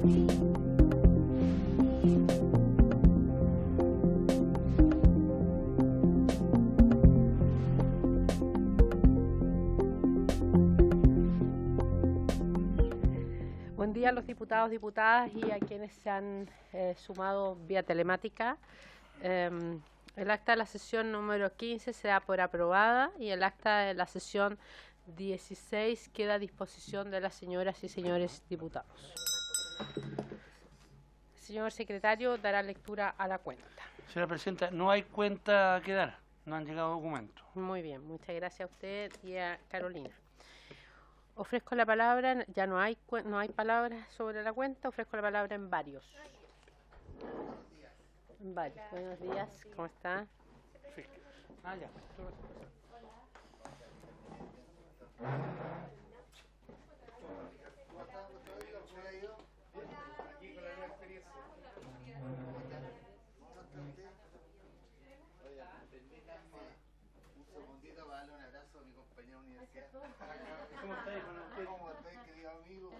Buen día a los diputados, diputadas y a quienes se han sumado vía telemática. El acta de la sesión número 15 se da por aprobada y el acta de la sesión 16 queda a disposición de las señoras y señores diputados. Señor secretario, dará lectura a la cuenta. Señora Presidenta, no hay cuenta que dar, no han llegado documentos. Muy bien, muchas gracias a usted y a Carolina. Ofrezco la palabra, ya no hay palabras sobre la cuenta, ofrezco la palabra en varios. En varios. Buenos días, ¿cómo está? Ya. ¿Cómo estáis, ¿Cómo estáis, querido amigo?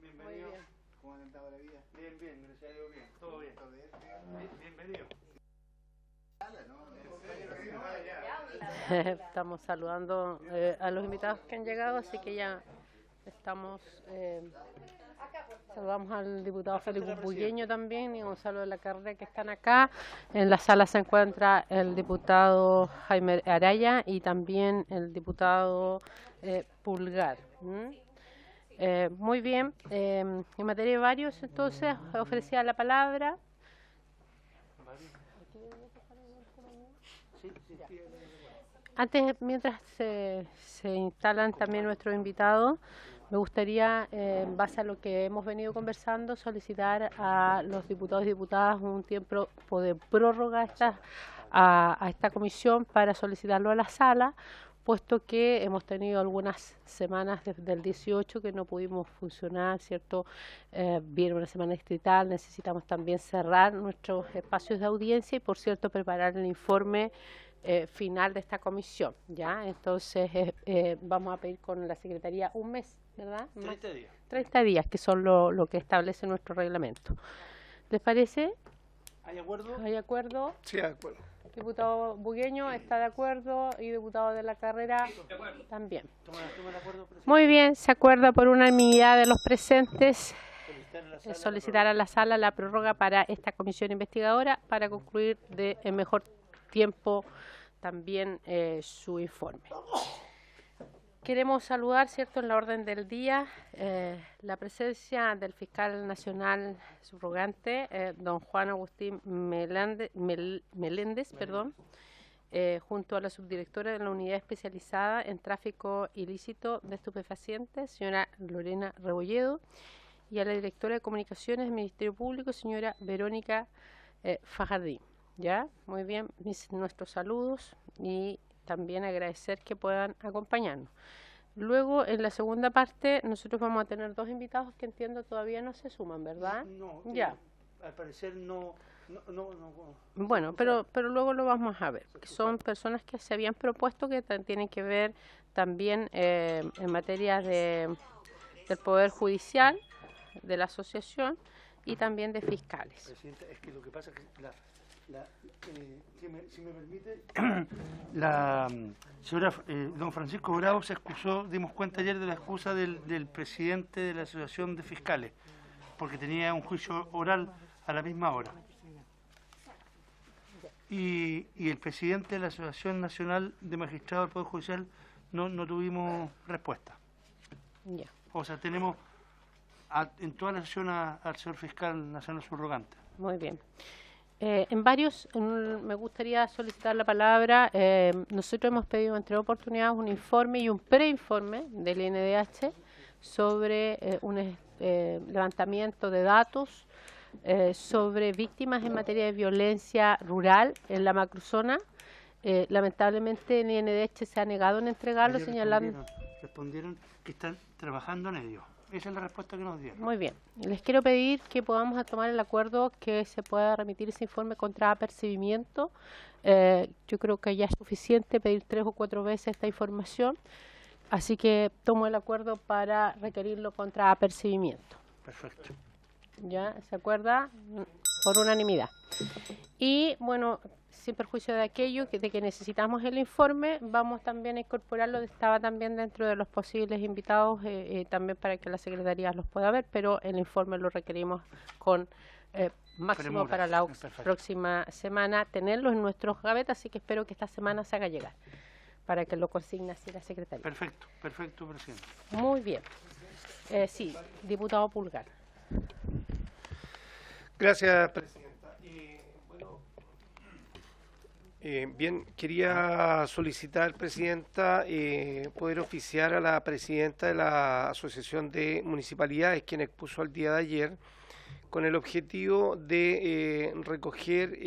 Bienvenido. ¿Cómo han andado la vida? Bien, gracias a Dios, bien. Todo bien. Bienvenido. Estamos saludando a los invitados que han llegado, así que ya estamos... saludamos al diputado Félix Bugueño también y Gonzalo de la Carrera que están acá. En la sala se encuentra el diputado Jaime Araya y también el diputado Pulgar. Muy bien, en materia de varios, entonces, ofrecía la palabra. Antes, mientras se instalan también nuestros invitados, me gustaría, en base a lo que hemos venido conversando, solicitar a los diputados y diputadas un tiempo de prórroga a esta comisión para solicitarlo a la sala, puesto que hemos tenido algunas semanas desde el 18 que no pudimos funcionar, ¿cierto? Viene una semana distrital, necesitamos también cerrar nuestros espacios de audiencia y, por cierto, preparar el informe final de esta comisión, ¿ya? Entonces, vamos a pedir con la Secretaría un mes, ¿verdad? 30 días. 30 días, que son lo que establece nuestro reglamento. ¿Les parece? ¿Hay acuerdo? ¿Hay acuerdo? Sí, de acuerdo. Diputado Bugueño está de acuerdo y diputado de la Carrera también. ¿Toma el acuerdo, presidente? Muy bien, se acuerda por unanimidad de los presentes solicitar a la sala la prórroga para esta comisión investigadora para concluir en mejor tiempo también su informe. Queremos saludar, ¿cierto?, en la orden del día, la presencia del fiscal nacional subrogante, don Juan Agustín Meléndez, junto a la subdirectora de la Unidad Especializada en Tráfico Ilícito de Estupefacientes, señora Lorena Rebolledo, y a la directora de Comunicaciones del Ministerio Público, señora Verónica Fajardín. ¿Ya? Muy bien, nuestros saludos y también agradecer que puedan acompañarnos. Luego, en la segunda parte, nosotros vamos a tener dos invitados que entiendo todavía no se suman, ¿verdad? No, ya. Al parecer no. Bueno, pero luego lo vamos a ver, que son personas que se habían propuesto que tienen que ver también en materia del Poder Judicial, de la asociación y también de fiscales. Presidenta, es que lo que pasa es que si me permite, la señora don Francisco Bravo se excusó, dimos cuenta ayer de la excusa del presidente de la Asociación de Fiscales, porque tenía un juicio oral a la misma hora. Y el presidente de la Asociación Nacional de Magistrados del Poder Judicial no tuvimos respuesta. Ya. O sea, tenemos en toda la sesión al señor fiscal nacional subrogante. Muy bien. En varios, me gustaría solicitar la palabra. Nosotros hemos pedido en tres oportunidades un informe y un preinforme del INDH sobre un levantamiento de datos sobre víctimas en materia de violencia rural en la macrozona. Lamentablemente el INDH se ha negado en entregarlo, señalando... Respondieron que están trabajando en ello. Esa es la respuesta que nos dieron. Muy bien. Les quiero pedir que podamos tomar el acuerdo que se pueda remitir ese informe contra apercibimiento. Yo creo que ya es suficiente pedir 3 o 4 veces esta información. Así que tomo el acuerdo para requerirlo contra apercibimiento. Perfecto. ¿Ya? ¿Se acuerda? Por unanimidad. Y bueno, sin perjuicio de aquello, de que necesitamos el informe, vamos también a incorporarlo, estaba también dentro de los posibles invitados, también para que la Secretaría los pueda ver, pero el informe lo requerimos con máximo Premura. para la Perfecto. próxima semana, tenerlo en nuestros gavetas, así que espero que esta semana se haga llegar, para que lo consigne así la Secretaría. Perfecto, perfecto, presidente. Muy bien. Sí, diputado Pulgar. Gracias, presidenta. Bien, quería solicitar, presidenta, poder oficiar a la presidenta de la Asociación de Municipalidades, quien expuso el día de ayer, con el objetivo de recoger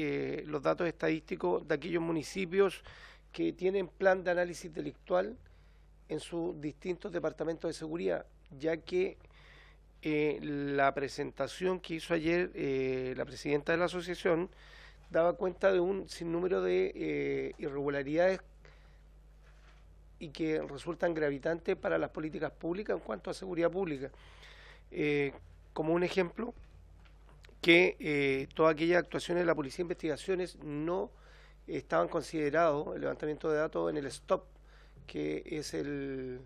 los datos estadísticos de aquellos municipios que tienen plan de análisis delictual en sus distintos departamentos de seguridad, ya que la presentación que hizo ayer la presidenta de la asociación daba cuenta de un sinnúmero de irregularidades y que resultan gravitantes para las políticas públicas en cuanto a seguridad pública. Como un ejemplo, que todas aquellas actuaciones de la Policía de Investigaciones no estaban considerados el levantamiento de datos en el STOP, que es el,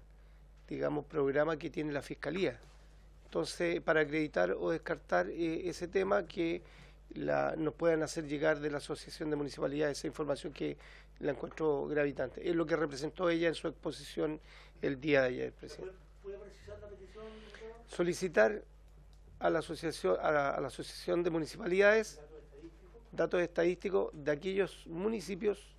digamos, programa que tiene la Fiscalía. Entonces, para acreditar o descartar ese tema, que nos puedan hacer llegar de la Asociación de Municipalidades esa información que la encuentro gravitante. Es lo que representó ella en su exposición el día de ayer, presidente. ¿Puede precisar la petición? Solicitar a la Asociación de Municipalidades datos estadísticos de aquellos municipios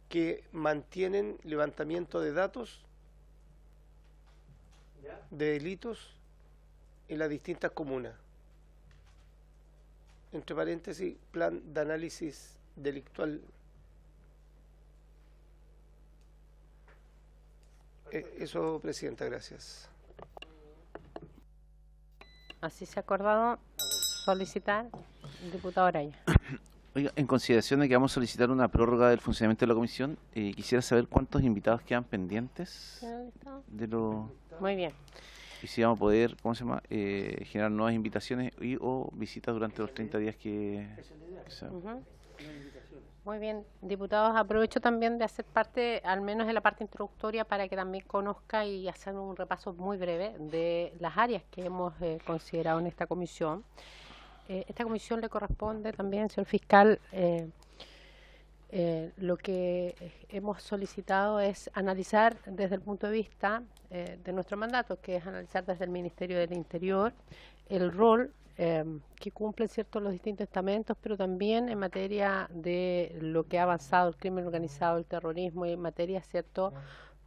que mantienen levantamiento de datos de delitos en las distintas comunas. Entre paréntesis, plan de análisis delictual. Eso, presidenta, gracias. Así se ha acordado solicitar, diputado Araya. Oiga, en consideración de que vamos a solicitar una prórroga del funcionamiento de la comisión, quisiera saber cuántos invitados quedan pendientes de lo... Muy bien. Y si vamos a poder, ¿cómo se llama?, generar nuevas invitaciones o visitas durante los 30 días que sea. Muy bien, diputados, aprovecho también de hacer parte, al menos de la parte introductoria, para que también conozca y hacer un repaso muy breve de las áreas que hemos considerado en esta comisión. Esta comisión le corresponde también, señor fiscal, lo que hemos solicitado es analizar desde el punto de vista de nuestro mandato, que es analizar desde el Ministerio del Interior el rol que cumplen los distintos estamentos, pero también en materia de lo que ha avanzado el crimen organizado, el terrorismo y en materia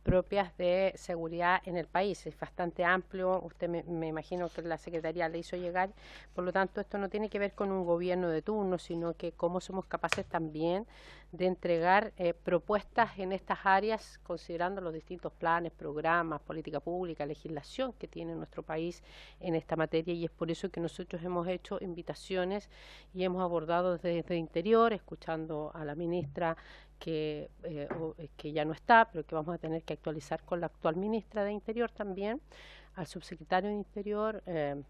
propias de seguridad en el país. Es bastante amplio, usted me imagino que la Secretaría le hizo llegar, por lo tanto esto no tiene que ver con un gobierno de turno, sino que cómo somos capaces también de entregar propuestas en estas áreas, considerando los distintos planes, programas, política pública, legislación que tiene nuestro país en esta materia, y es por eso que nosotros hemos hecho invitaciones y hemos abordado desde Interior, escuchando a la ministra que ya no está, pero que vamos a tener que actualizar con la actual ministra de Interior también, al subsecretario de Interior.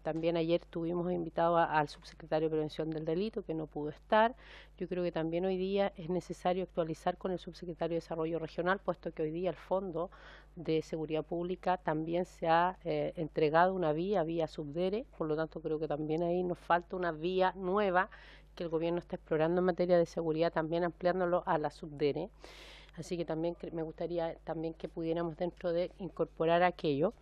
También ayer tuvimos invitado al subsecretario de Prevención del Delito, que no pudo estar. Yo creo que también hoy día es necesario actualizar con el subsecretario de Desarrollo Regional, puesto que hoy día el Fondo de Seguridad Pública también se ha entregado una vía Subdere, por lo tanto creo que también ahí nos falta una vía nueva que el gobierno está explorando en materia de seguridad, también ampliándolo a la Subdere. Así que también me gustaría también que pudiéramos dentro de incorporar aquello.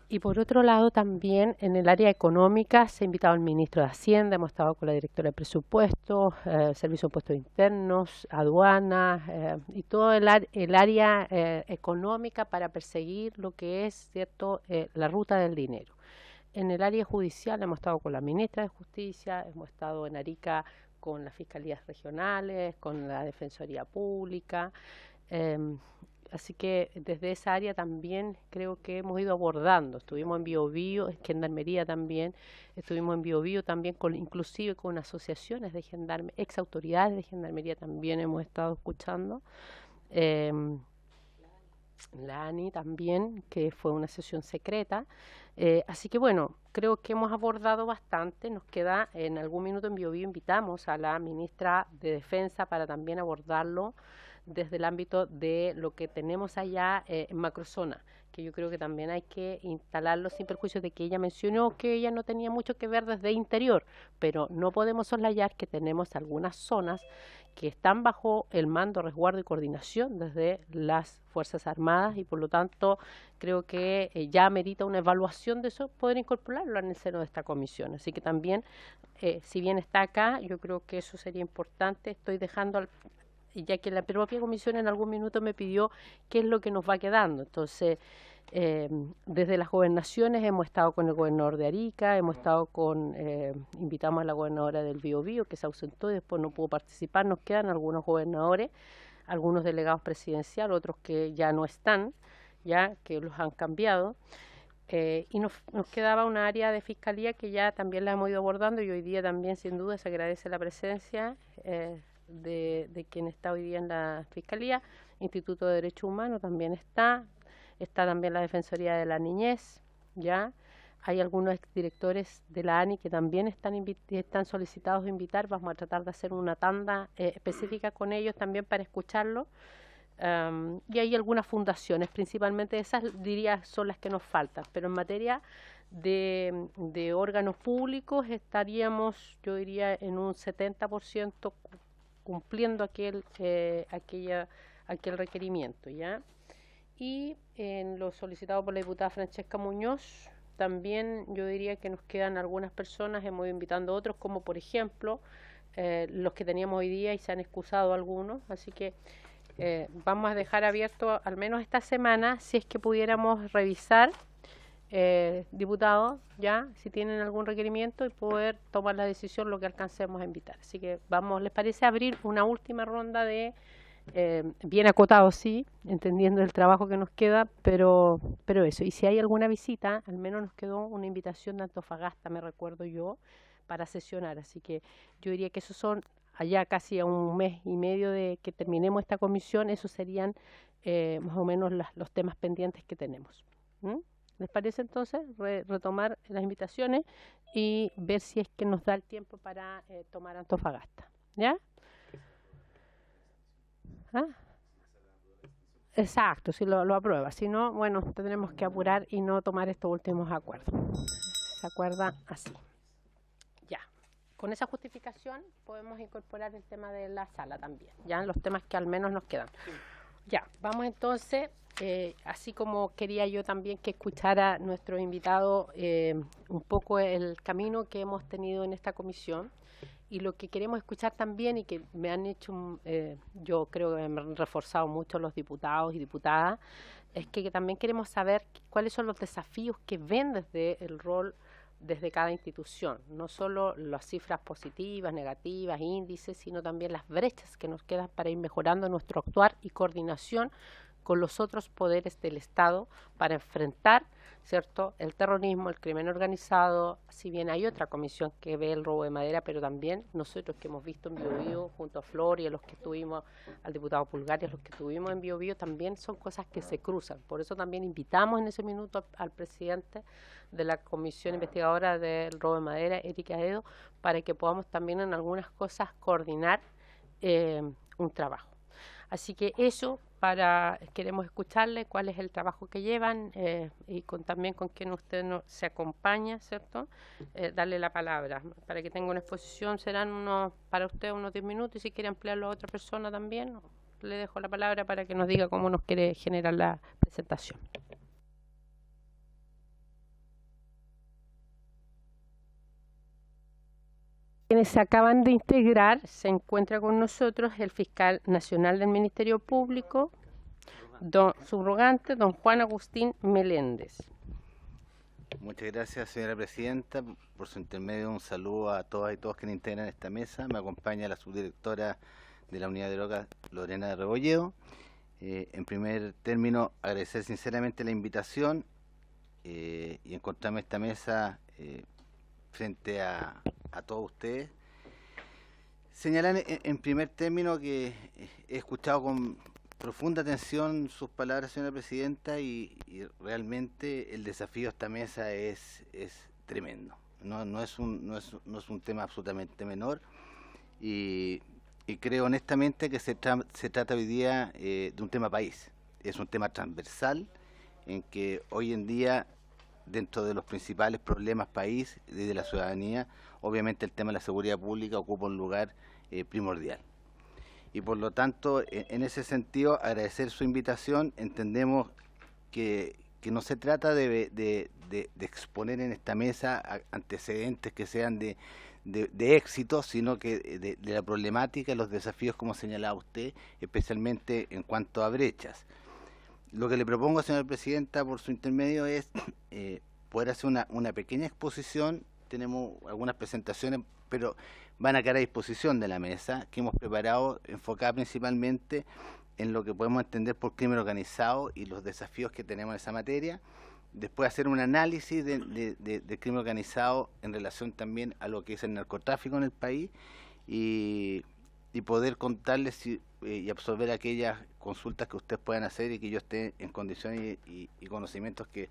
Y por otro lado, también en el área económica se ha invitado al ministro de Hacienda, hemos estado con la directora de Presupuestos, Servicio de Impuestos Internos, Aduanas y todo el área económica para perseguir lo que es la ruta del dinero. En el área judicial hemos estado con la ministra de Justicia, hemos estado en Arica con las fiscalías regionales, con la Defensoría Pública. Así que desde esa área también creo que hemos ido abordando. Estuvimos en Biobío, en Gendarmería también, estuvimos en Biobío también, inclusive con asociaciones de gendarmería, ex autoridades de Gendarmería también hemos estado escuchando. la ANI también, que fue una sesión secreta. Así que bueno, creo que hemos abordado bastante. Nos queda en algún minuto en Biobío, invitamos a la ministra de Defensa para también abordarlo desde el ámbito de lo que tenemos allá en macrozona, que yo creo que también hay que instalarlo sin perjuicio de que ella mencionó que ella no tenía mucho que ver desde interior, pero no podemos soslayar que tenemos algunas zonas que están bajo el mando, resguardo y coordinación desde las Fuerzas Armadas y por lo tanto creo que ya amerita una evaluación de eso, poder incorporarlo en el seno de esta comisión. Así que también, si bien está acá, yo creo que eso sería importante. Estoy dejando ya que la propia comisión en algún minuto me pidió qué es lo que nos va quedando. Entonces, desde las gobernaciones hemos estado con el gobernador de Arica, hemos estado invitamos a la gobernadora del Biobío, que se ausentó y después no pudo participar. Nos quedan algunos gobernadores, algunos delegados presidenciales, otros que ya no están, ya que los han cambiado. Y nos quedaba una área de fiscalía que ya también la hemos ido abordando y hoy día también sin duda se agradece la presencia de quien está hoy día en la Fiscalía. Instituto de Derechos Humanos también está también la Defensoría de la Niñez, ya hay algunos exdirectores de la ANI que también están solicitados de invitar. Vamos a tratar de hacer una tanda específica con ellos también para escucharlo. Y hay algunas fundaciones, principalmente esas diría son las que nos faltan, pero en materia de órganos públicos estaríamos, yo diría, en un 70% cumpliendo aquel requerimiento, ¿ya? Y en lo solicitado por la diputada Francesca Muñoz, también yo diría que nos quedan algunas personas, hemos ido invitando a otros, como por ejemplo los que teníamos hoy día y se han excusado algunos, así que vamos a dejar abierto al menos esta semana, si es que pudiéramos revisar, diputados, ya, si tienen algún requerimiento y poder tomar la decisión lo que alcancemos a invitar. Así que vamos, ¿les parece abrir una última ronda de, bien acotado, sí, entendiendo el trabajo que nos queda, pero eso, y si hay alguna visita, al menos nos quedó una invitación de Antofagasta, me recuerdo yo, para sesionar, así que yo diría que esos son allá casi a un mes y medio de que terminemos esta comisión, esos serían más o menos los temas pendientes que tenemos. ¿Les parece entonces retomar las invitaciones y ver si es que nos da el tiempo para tomar Antofagasta? ¿Ya? ¿Ah? Exacto, si lo aprueba. Si no, bueno, tendremos que apurar y no tomar estos últimos acuerdos. ¿Se acuerda? Así. Ya. Con esa justificación podemos incorporar el tema de la sala también. Ya, los temas que al menos nos quedan. Ya, vamos entonces, así como quería yo también que escuchara nuestro invitado un poco el camino que hemos tenido en esta comisión y lo que queremos escuchar también y que me han hecho, yo creo que me han reforzado mucho los diputados y diputadas, es que también queremos saber cuáles son los desafíos que ven desde el rol desde cada institución, no solo las cifras positivas, negativas, índices, sino también las brechas que nos quedan para ir mejorando nuestro actuar y coordinación con los otros poderes del Estado para enfrentar, ¿cierto?, el terrorismo, el crimen organizado. Si bien hay otra comisión que ve el robo de madera, pero también nosotros que hemos visto en Biobío junto a Flor y a los que tuvimos, al diputado Pulgar y a los que tuvimos en Biobío, también son cosas que se cruzan. Por eso también invitamos en ese minuto al presidente de la Comisión Investigadora del Robo de Madera, Erika Edo, para que podamos también en algunas cosas coordinar un trabajo. Así que eso, queremos escucharle cuál es el trabajo que llevan y también con quien usted se acompaña, ¿cierto? Darle la palabra para que tenga una exposición, serán para usted unos 10 minutos y si quiere emplearlo a otra persona también, le dejo la palabra para que nos diga cómo nos quiere generar la presentación. Quienes se acaban de integrar, se encuentra con nosotros el fiscal nacional del Ministerio Público, subrogante, don Juan Agustín Meléndez. Muchas gracias, señora presidenta. Por su intermedio, un saludo a todas y todos quienes integran esta mesa. Me acompaña la subdirectora de la Unidad de Drogas, Lorena de Rebolledo. En primer término, agradecer sinceramente la invitación y encontrarme esta mesa frente a todos ustedes. Señalar en primer término que he escuchado con profunda atención sus palabras, señora presidenta, y realmente el desafío de esta mesa es tremendo. No es un tema absolutamente menor, y creo honestamente que se trata hoy día de un tema país. Es un tema transversal en que hoy en día, dentro de los principales problemas país y de la ciudadanía, obviamente el tema de la seguridad pública ocupa un lugar primordial. Y por lo tanto, en ese sentido, agradecer su invitación. Entendemos que no se trata de exponer en esta mesa antecedentes que sean de éxito, sino que de la problemática y los desafíos, como señalaba usted, especialmente en cuanto a brechas. Lo que le propongo, señora presidenta, por su intermedio, es poder hacer una pequeña exposición. Tenemos algunas presentaciones, pero van a quedar a disposición de la mesa, que hemos preparado, enfocada principalmente en lo que podemos entender por crimen organizado y los desafíos que tenemos en esa materia. Después hacer un análisis de crimen organizado en relación también a lo que es el narcotráfico en el país, y poder contarles y absorber aquellas consultas que ustedes puedan hacer y que yo esté en condiciones y conocimientos que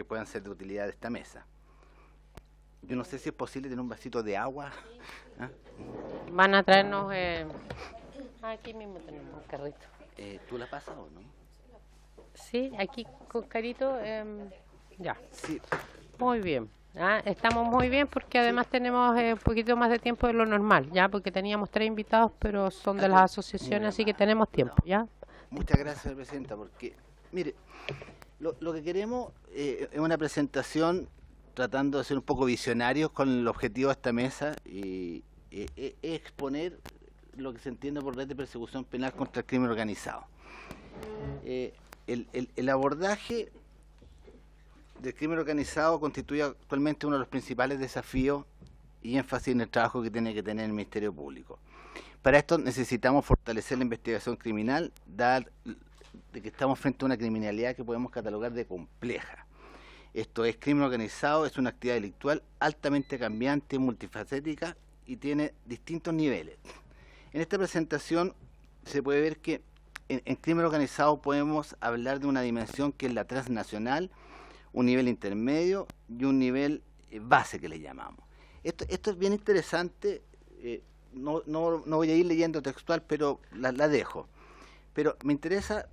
puedan ser de utilidad de esta mesa. Yo no sé si es posible tener un vasito de agua. ¿Ah? Van a traernos... aquí mismo tenemos un carrito. ¿Tú la pasas o no? Sí, aquí con Carito... ya. Sí. Muy bien. Estamos muy bien porque además tenemos un poquito más de tiempo de lo normal, ya, porque teníamos 3 invitados, pero son de las asociaciones, así que tenemos tiempo, ¿ya? Muchas gracias, señora presidenta, porque, mire, lo que queremos es una presentación tratando de ser un poco visionarios con el objetivo de esta mesa, y exponer lo que se entiende por red de persecución penal contra el crimen organizado. El abordaje del crimen organizado constituye actualmente uno de los principales desafíos y énfasis en el trabajo que tiene que tener el Ministerio Público. Para esto necesitamos fortalecer la investigación criminal, de que estamos frente a una criminalidad que podemos catalogar de compleja. Esto es, crimen organizado es una actividad delictual altamente cambiante, multifacética, y tiene distintos niveles. En esta presentación se puede ver que en crimen organizado podemos hablar de una dimensión que es la transnacional, un nivel intermedio y un nivel base que le llamamos. Esto es bien interesante, no voy a ir leyendo textual, pero la dejo. Pero me interesa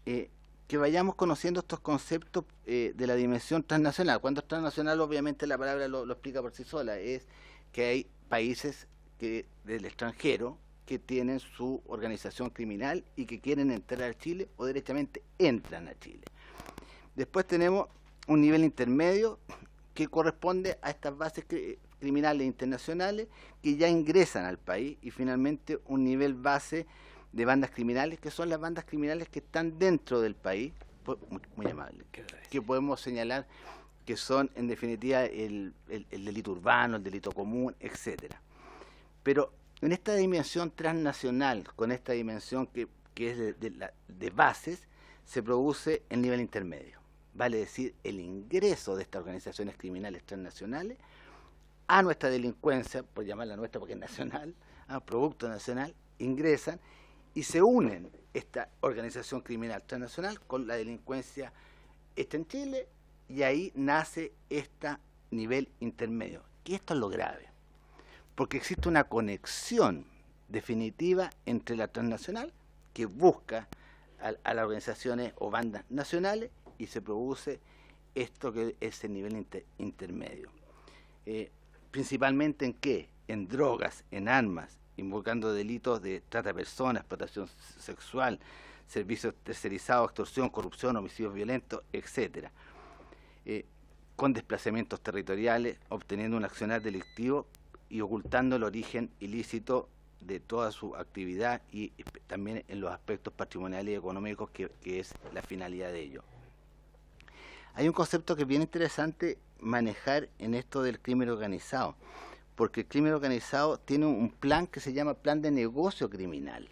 que vayamos conociendo estos conceptos de la dimensión transnacional. Cuando es transnacional, obviamente la palabra lo explica por sí sola, es que hay países del extranjero que tienen su organización criminal y que quieren entrar a Chile o directamente entran a Chile. Después tenemos un nivel intermedio que corresponde a estas bases criminales internacionales que ya ingresan al país, y finalmente un nivel base de bandas criminales, que son las bandas criminales que están dentro del país, muy amable, que podemos señalar que son en definitiva el delito urbano, el delito común, etcétera. Pero en esta dimensión transnacional, con esta dimensión que es de bases, se produce el nivel intermedio. Vale decir, el ingreso de estas organizaciones criminales transnacionales a nuestra delincuencia, por llamarla nuestra porque es nacional, producto nacional, ingresan y se unen esta organización criminal transnacional con la delincuencia en Chile, y ahí nace este nivel intermedio. Y esto es lo grave, porque existe una conexión definitiva entre la transnacional, que busca a las organizaciones o bandas nacionales, y se produce esto que es el nivel intermedio. Principalmente ¿en qué? En drogas, en armas, invocando delitos de trata de personas, explotación sexual, servicios tercerizados, extorsión, corrupción, homicidios violentos, etcétera. Con desplazamientos territoriales, obteniendo un accionar delictivo y ocultando el origen ilícito de toda su actividad, y también en los aspectos patrimoniales y económicos que es la finalidad de ello. Hay un concepto que es bien interesante manejar en esto del crimen organizado, porque el crimen organizado tiene un plan que se llama plan de negocio criminal.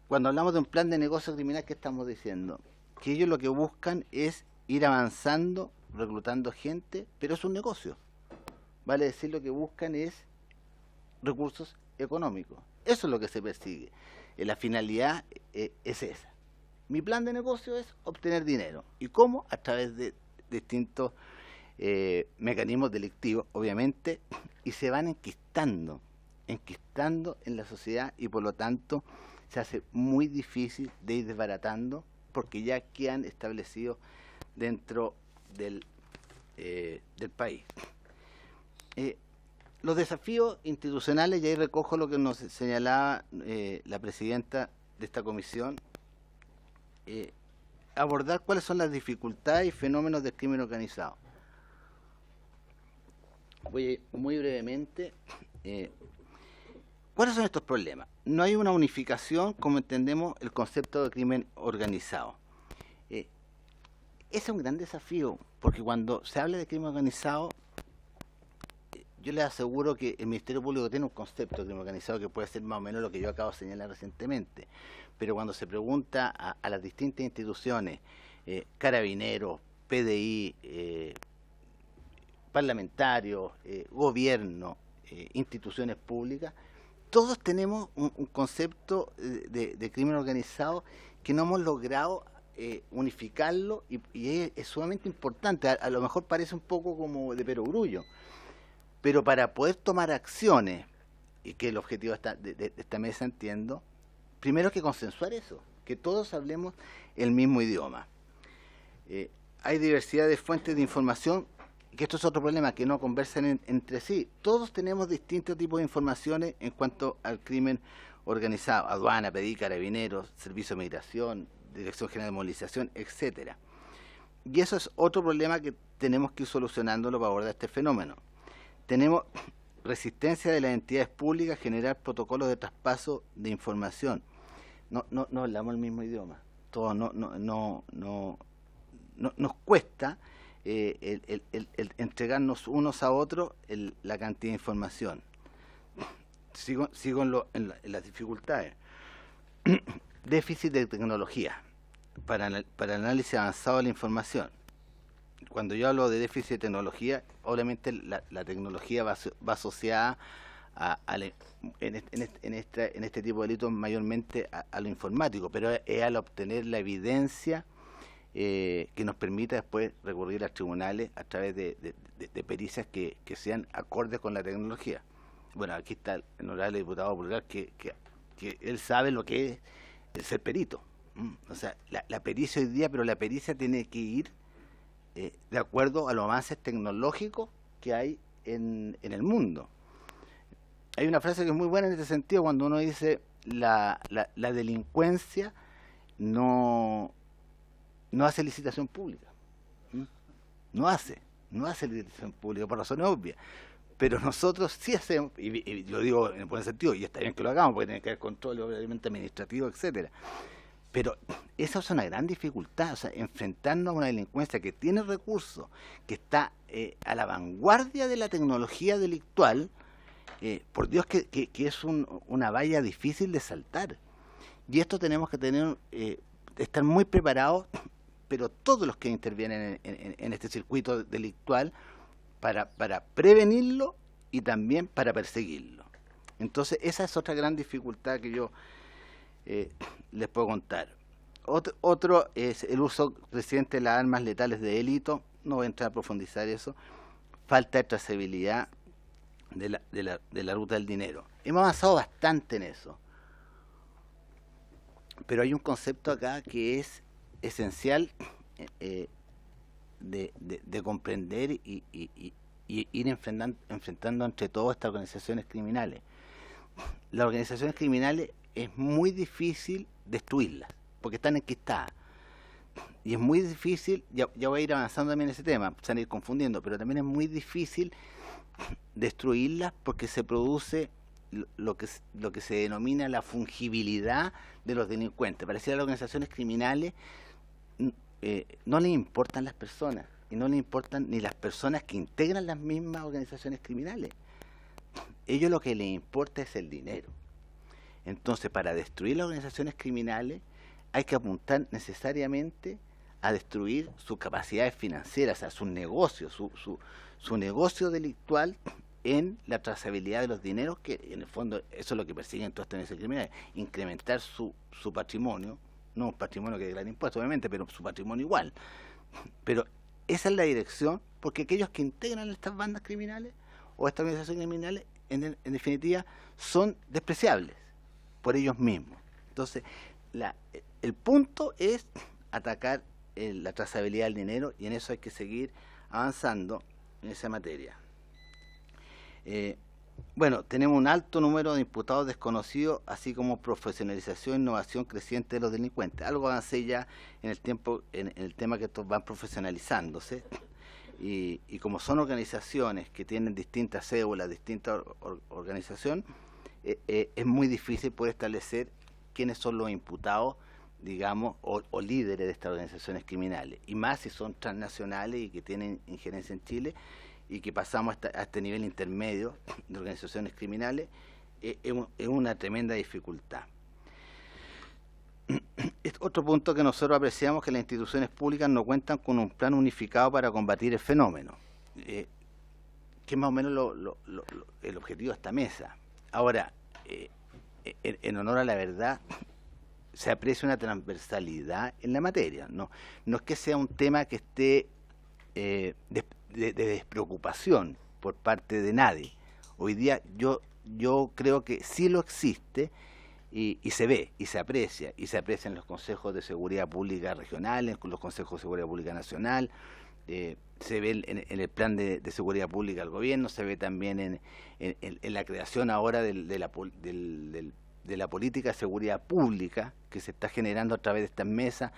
Cuando hablamos de un plan de negocio criminal, ¿qué estamos diciendo? Que ellos lo que buscan es ir avanzando, reclutando gente, pero es un negocio. Vale decir, lo que buscan es recursos económicos. Eso es lo que se persigue. la finalidad es esa. Mi plan de negocio es obtener dinero. ¿Y cómo? A través de distintos mecanismos delictivos, obviamente, y se van enquistando en la sociedad, y por lo tanto se hace muy difícil de ir desbaratando, porque ya quedan establecidos dentro del país. Los desafíos institucionales, y ahí recojo lo que nos señalaba la presidenta de esta comisión, abordar cuáles son las dificultades y fenómenos del crimen organizado. Voy muy brevemente. ¿Cuáles son estos problemas? No hay una unificación, como entendemos, el concepto de crimen organizado. Ese es un gran desafío, porque cuando se habla de crimen organizado, yo les aseguro que el Ministerio Público tiene un concepto de crimen organizado que puede ser más o menos lo que yo acabo de señalar recientemente, pero cuando se pregunta a las distintas instituciones, carabineros, PDI, parlamentarios, gobierno, instituciones públicas, todos tenemos un concepto de crimen organizado que no hemos logrado unificarlo, y es sumamente importante. A lo mejor parece un poco como de perogrullo, pero para poder tomar acciones, y que el objetivo de esta mesa, entiendo, primero hay que consensuar eso, que todos hablemos el mismo idioma. Hay diversidad de fuentes de información, que esto es otro problema, que no conversan entre sí. Todos tenemos distintos tipos de informaciones en cuanto al crimen organizado: aduana, PDI, carabineros, servicio de migración, Dirección General de Movilización, etcétera. Y eso es otro problema que tenemos que ir solucionándolo para abordar este fenómeno. Tenemos resistencia de las entidades públicas a generar protocolos de traspaso de información. No hablamos el mismo idioma. Todos nos cuesta el entregarnos unos a otros la cantidad de información. Sigo en las dificultades. Déficit de tecnología para análisis avanzado de la información. Cuando yo hablo de déficit de tecnología, obviamente la tecnología va asociada en este tipo de delitos mayormente a lo informático, pero es al obtener la evidencia que nos permita después recurrir a los tribunales a través de pericias que sean acordes con la tecnología. Bueno, aquí está el honorable diputado popular que él sabe lo que es ser perito. O sea, la pericia hoy día, pero la pericia tiene que ir de acuerdo a los avances tecnológicos que hay en el mundo. Hay una frase que es muy buena en este sentido, cuando uno dice la delincuencia no hace licitación pública. No hace licitación pública por razones obvias. Pero nosotros sí hacemos, y lo digo en el buen sentido, y está bien que lo hagamos, porque tiene que haber control, obviamente, administrativo, etcétera. Pero esa es una gran dificultad, o sea, enfrentarnos a una delincuencia que tiene recursos, que está a la vanguardia de la tecnología delictual, por Dios que es una valla difícil de saltar. Y esto tenemos que estar muy preparados, pero todos los que intervienen en este circuito delictual, para prevenirlo y también para perseguirlo. Entonces, esa es otra gran dificultad que yo les puedo contar. Otro es el uso creciente de las armas letales de delito. No voy a entrar a profundizar eso. Falta de trazabilidad de la ruta del dinero. Hemos avanzado bastante en eso. Pero hay un concepto acá que es esencial de comprender y ir enfrentando entre todas estas organizaciones criminales. Las organizaciones criminales es muy difícil destruirlas, porque están enquistadas. Y es muy difícil, ya voy a ir avanzando también en ese tema, se van a ir confundiendo, pero también es muy difícil destruirlas porque se produce lo que se denomina la fungibilidad de los delincuentes. Pareciera a las organizaciones criminales no les importan las personas, y no les importan ni las personas que integran las mismas organizaciones criminales. Ellos lo que les importa es el dinero. Entonces, para destruir las organizaciones criminales hay que apuntar necesariamente a destruir sus capacidades financieras, o sea, sus negocios, su negocio delictual en la trazabilidad de los dineros, que en el fondo eso es lo que persiguen todas estas organizaciones criminales, incrementar su patrimonio, no un patrimonio que declare impuestos obviamente, pero su patrimonio igual. Pero esa es la dirección, porque aquellos que integran estas bandas criminales o estas organizaciones criminales, en definitiva, son despreciables por ellos mismos. Entonces, el punto es atacar la trazabilidad del dinero, y en eso hay que seguir avanzando en esa materia. Bueno, tenemos un alto número de imputados desconocidos, así como profesionalización e innovación creciente de los delincuentes. Algo avancé ya en el tiempo, en el tema que estos van profesionalizándose, y como son organizaciones que tienen distintas cédulas, distintas organización, es muy difícil poder establecer quiénes son los imputados, digamos, o líderes de estas organizaciones criminales, y más si son transnacionales y que tienen injerencia en Chile, y que pasamos a este nivel intermedio de organizaciones criminales, es una tremenda dificultad. Otro punto que nosotros apreciamos, que las instituciones públicas no cuentan con un plan unificado para combatir el fenómeno, que es más o menos el objetivo de esta mesa. Ahora, en honor a la verdad, se aprecia una transversalidad en la materia. No es que sea un tema que esté de despreocupación por parte de nadie. Hoy día yo creo que sí lo existe, y se ve, y se aprecia en los consejos de seguridad pública regionales, en los consejos de seguridad pública nacional, se ve en el plan de seguridad pública del gobierno, se ve también en la creación ahora de la política de seguridad pública que se está generando a través de estas mesas.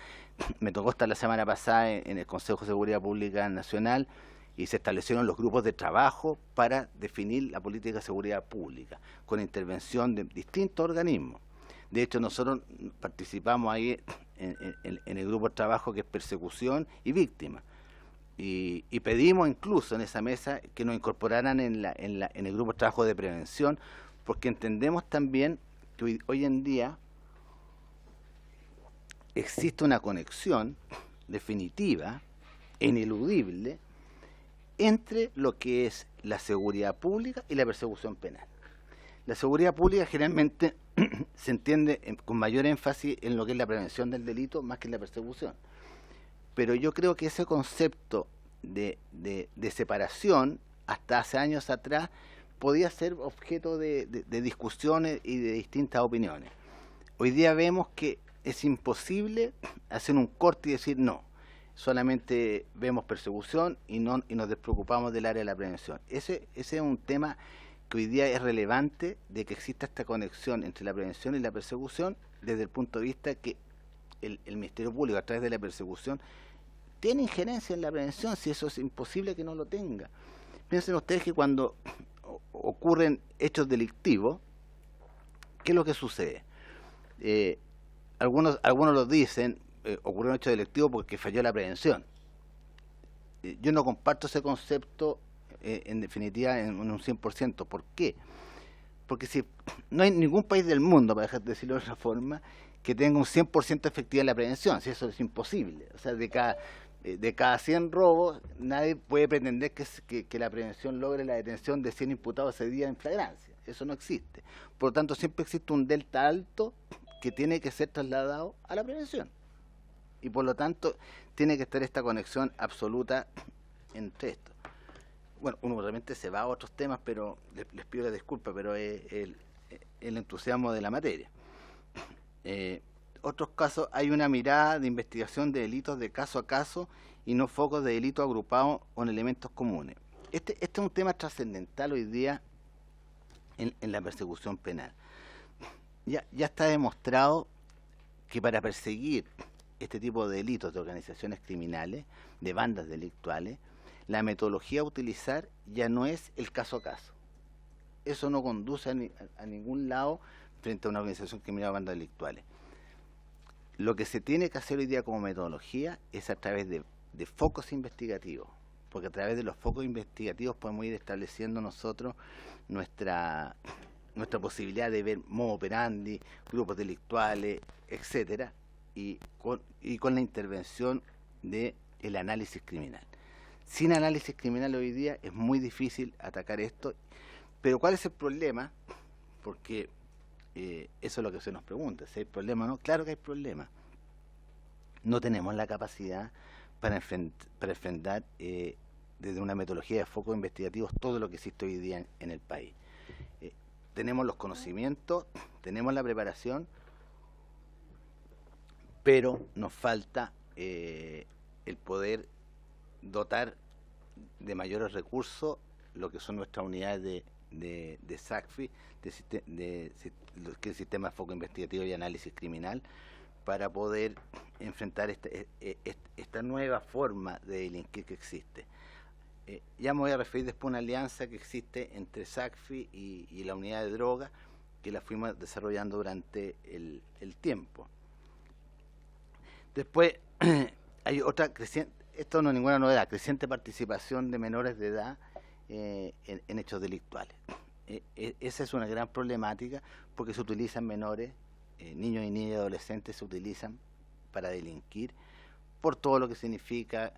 Me tocó estar la semana pasada en el Consejo de Seguridad Pública Nacional, y se establecieron los grupos de trabajo para definir la política de seguridad pública, con intervención de distintos organismos. De hecho, nosotros participamos ahí en el grupo de trabajo que es persecución y víctima, y pedimos incluso en esa mesa que nos incorporaran en el grupo de trabajo de prevención, porque entendemos también que hoy en día existe una conexión definitiva, ineludible, entre lo que es la seguridad pública y la persecución penal. La seguridad pública generalmente se entiende con mayor énfasis en lo que es la prevención del delito más que en la persecución. Pero yo creo que ese concepto de separación, hasta hace años atrás, podía ser objeto de discusiones y de distintas opiniones. Hoy día vemos que es imposible hacer un corte y decir no, solamente vemos persecución y nos despreocupamos del área de la prevención. Ese es un tema que hoy día es relevante, de que exista esta conexión entre la prevención y la persecución, desde el punto de vista que el Ministerio Público, a través de la persecución, tiene injerencia en la prevención, si eso es imposible que no lo tenga. Piensen ustedes que cuando ocurren hechos delictivos, ¿qué es lo que sucede? Algunos lo dicen, ocurrió un hecho delictivo porque falló la prevención. Yo no comparto ese concepto, en definitiva, en un 100%. ¿Por qué? Porque si no hay ningún país del mundo, para dejar de decirlo de otra forma, que tenga un 100% efectividad en la prevención, si eso es imposible. O sea, de cada 100 robos, nadie puede pretender que la prevención logre la detención de 100 imputados ese día en flagrancia. Eso no existe. Por lo tanto, siempre existe un delta alto que tiene que ser trasladado a la prevención. Y por lo tanto, tiene que estar esta conexión absoluta entre esto. Bueno, uno realmente se va a otros temas, pero les pido la disculpa, pero es el entusiasmo de la materia. Otros casos, hay una mirada de investigación de delitos de caso a caso y no focos de delitos agrupados con elementos comunes. Este es un tema trascendental hoy día en la persecución penal. Ya está demostrado que para perseguir este tipo de delitos de organizaciones criminales, de bandas delictuales, la metodología a utilizar ya no es el caso a caso. Eso no conduce a ningún lado frente a una organización criminal o bandas delictuales. Lo que se tiene que hacer hoy día como metodología es a través de focos investigativos, porque a través de los focos investigativos podemos ir estableciendo nosotros nuestra posibilidad de ver modo operandi, grupos delictuales, etcétera, y con la intervención del análisis criminal. sin análisis criminal hoy día es muy difícil atacar esto. Pero ¿cuál es el problema? Porque eso es lo que se nos pregunta, si hay problema o no. Claro que hay problema. No tenemos la capacidad para enfrentar desde una metodología de focos investigativos todo lo que existe hoy día en el país. Tenemos los conocimientos, tenemos la preparación, pero nos falta el poder dotar de mayores recursos lo que son nuestras unidades de SACFI, que es el Sistema de Foco Investigativo y Análisis Criminal, para poder enfrentar esta nueva forma de delinquir que existe. Ya me voy a referir después a una alianza que existe entre SACFI y la unidad de droga, que la fuimos desarrollando durante el tiempo. Después hay otra creciente, esto no es ninguna novedad, creciente participación de menores de edad en hechos delictuales. Esa es una gran problemática porque se utilizan menores, niños y niñas y adolescentes se utilizan para delinquir por todo lo que significa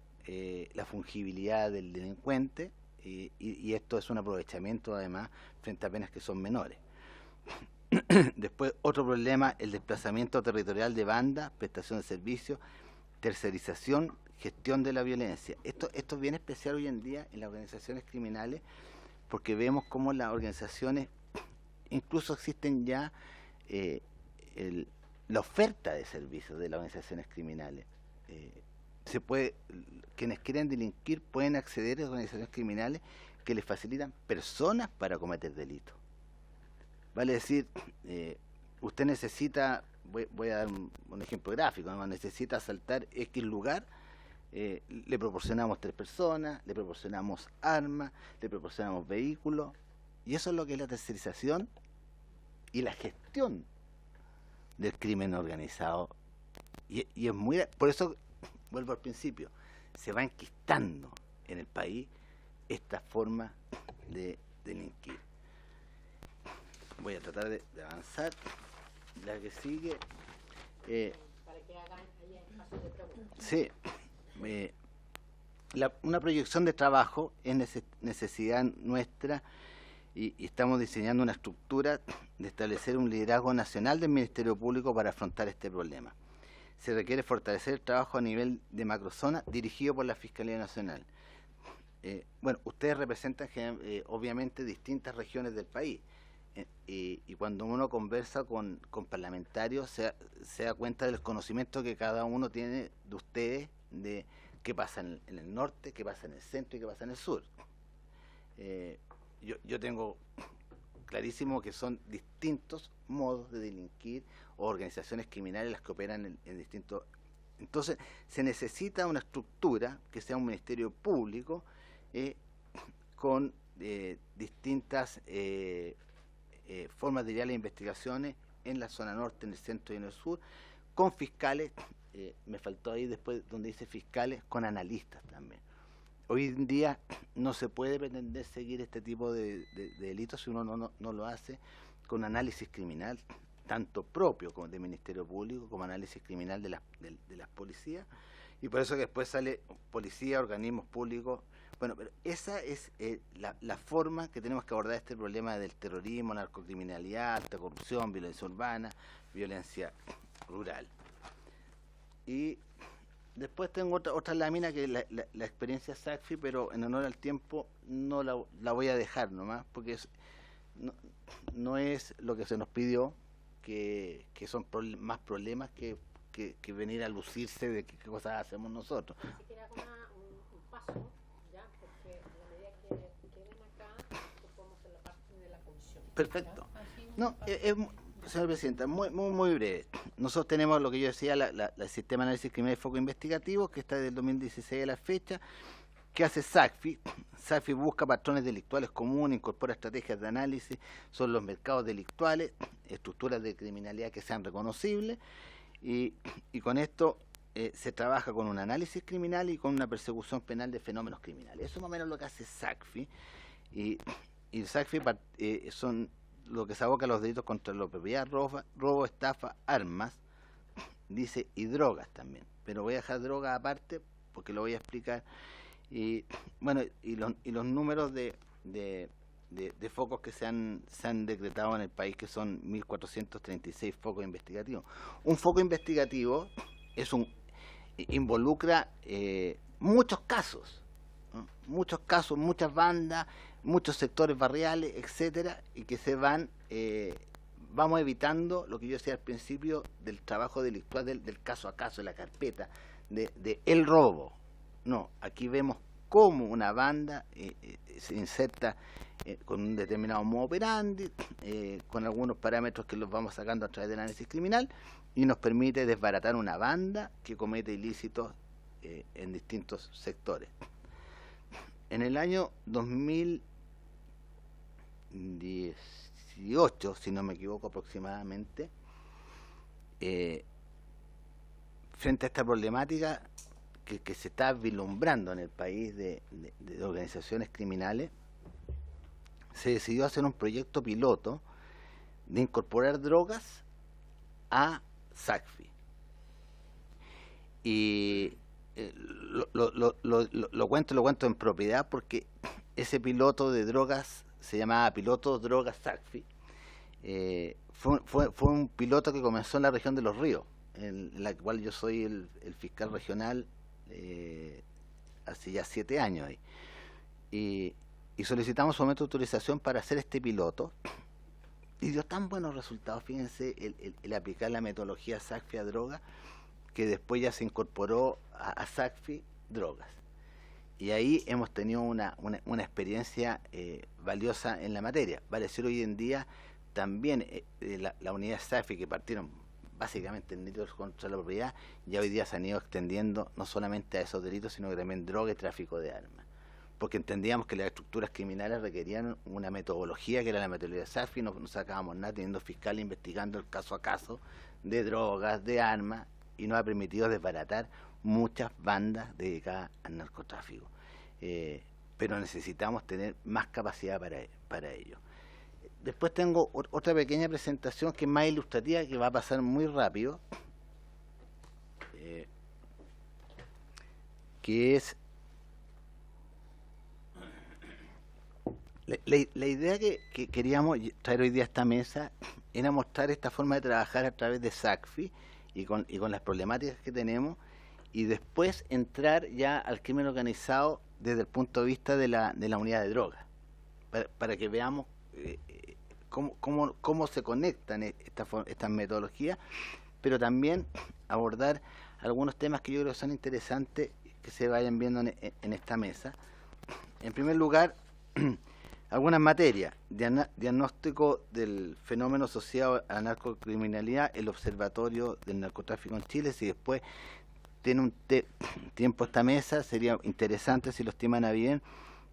la fungibilidad del delincuente y esto es un aprovechamiento además frente a penas que son menores. Después otro problema, el desplazamiento territorial de bandas, prestación de servicios, tercerización, gestión de la violencia. Esto es bien especial hoy en día en las organizaciones criminales porque vemos cómo las organizaciones, incluso existen ya la oferta de servicios de las organizaciones criminales. Quienes quieren delinquir pueden acceder a organizaciones criminales que les facilitan personas para cometer delitos. Vale decir, usted necesita, voy a dar un ejemplo gráfico, ¿no? Necesita asaltar X lugar, le proporcionamos 3 personas, le proporcionamos armas, le proporcionamos vehículos, y eso es lo que es la tercerización y la gestión del crimen organizado. Y es muy, por eso, vuelvo al principio, se va enquistando en el país esta forma de delinquir. Voy a tratar de avanzar. La que sigue. Para que hagan ahí espacio de preguntas. Sí. Una proyección de trabajo es necesidad nuestra y estamos diseñando una estructura de establecer un liderazgo nacional del Ministerio Público para afrontar este problema. Se requiere fortalecer el trabajo a nivel de macrozona dirigido por la Fiscalía Nacional. Bueno, ustedes representan obviamente distintas regiones del país. Y cuando uno conversa con parlamentarios se da cuenta del conocimiento que cada uno tiene de ustedes de qué pasa en el norte, qué pasa en el centro y qué pasa en el sur. Yo tengo clarísimo que son distintos modos de delinquir o organizaciones criminales las que operan en distintos. Entonces se necesita una estructura que sea un ministerio público con distintas formas de llevar las investigaciones en la zona norte, en el centro y en el sur, con fiscales, me faltó ahí después donde dice fiscales, con analistas también. Hoy en día no se puede pretender seguir este tipo de delitos si uno no lo hace con análisis criminal, tanto propio como del Ministerio Público, como análisis criminal de las policías, y por eso que después sale policía, organismos públicos. Bueno, pero esa es la forma que tenemos que abordar este problema del terrorismo, narcocriminalidad, alta corrupción, violencia urbana, violencia rural. Y después tengo otra lámina que es la experiencia SACFI, pero en honor al tiempo no la voy a dejar nomás, porque no es lo que se nos pidió, que son más problemas que venir a lucirse de qué cosas hacemos nosotros. Ni siquiera un paso. Perfecto. No, señor Presidenta, muy breve. Nosotros tenemos lo que yo decía, el Sistema de Análisis Criminal y Foco Investigativo, que está desde el 2016 a la fecha, que hace SACFI. SACFI busca patrones delictuales comunes, incorpora estrategias de análisis sobre los mercados delictuales, estructuras de criminalidad que sean reconocibles, y con esto se trabaja con un análisis criminal y con una persecución penal de fenómenos criminales. Eso es más o menos lo que hace SACFI. Y SACFI son lo que se aboca a los delitos contra la propiedad, robo, estafa, armas, dice, y drogas también. Pero voy a dejar drogas aparte porque lo voy a explicar. Y bueno, y los números de focos que se han decretado en el país, que son 1.436 focos investigativos. Un foco investigativo involucra muchos casos, ¿no? Muchos casos, muchas bandas, muchos sectores barriales, etcétera, y que vamos evitando lo que yo decía al principio del trabajo delictual, del caso a caso, de la carpeta, de el robo. No, aquí vemos cómo una banda se inserta con un determinado modo operandi, con algunos parámetros que los vamos sacando a través del análisis criminal, y nos permite desbaratar una banda que comete ilícitos en distintos sectores. En el año 2018, si no me equivoco aproximadamente, frente a esta problemática que se está vislumbrando en el país de organizaciones criminales, se decidió hacer un proyecto piloto de incorporar drogas a SACFI. Y lo cuento en propiedad porque ese piloto de drogas se llamaba Piloto Drogas SACFI. Fue un piloto que comenzó en la región de Los Ríos, en la cual yo soy el fiscal regional hace ya 7 años ahí. Y solicitamos su momento de autorización para hacer este piloto, y dio tan buenos resultados, fíjense, el aplicar la metodología SACFI a drogas, que después ya se incorporó a SACFI drogas. Y ahí hemos tenido una experiencia valiosa en la materia. Vale decir, hoy en día también la unidad SACFI, que partieron básicamente en delitos contra la propiedad, ya hoy día se han ido extendiendo no solamente a esos delitos, sino que también droga y tráfico de armas. Porque entendíamos que las estructuras criminales requerían una metodología, que era la metodología SACFI, no sacábamos nada teniendo fiscales investigando el caso a caso de drogas, de armas, y nos ha permitido desbaratar muchas bandas dedicadas al narcotráfico. Pero necesitamos tener más capacidad para ello. Después tengo otra pequeña presentación que es más ilustrativa, que va a pasar muy rápido, que es la idea que queríamos traer hoy día a esta mesa era mostrar esta forma de trabajar a través de SACFI y con las problemáticas que tenemos, y después entrar ya al crimen organizado desde el punto de vista de la unidad de drogas, para que veamos cómo se conectan estas metodologías, pero también abordar algunos temas que yo creo que son interesantes que se vayan viendo en esta mesa. En primer lugar, algunas materias: diagnóstico del fenómeno asociado a la narcocriminalidad, el Observatorio del Narcotráfico en Chile. Si después tiene un tiempo esta mesa, sería interesante, si lo estiman a bien,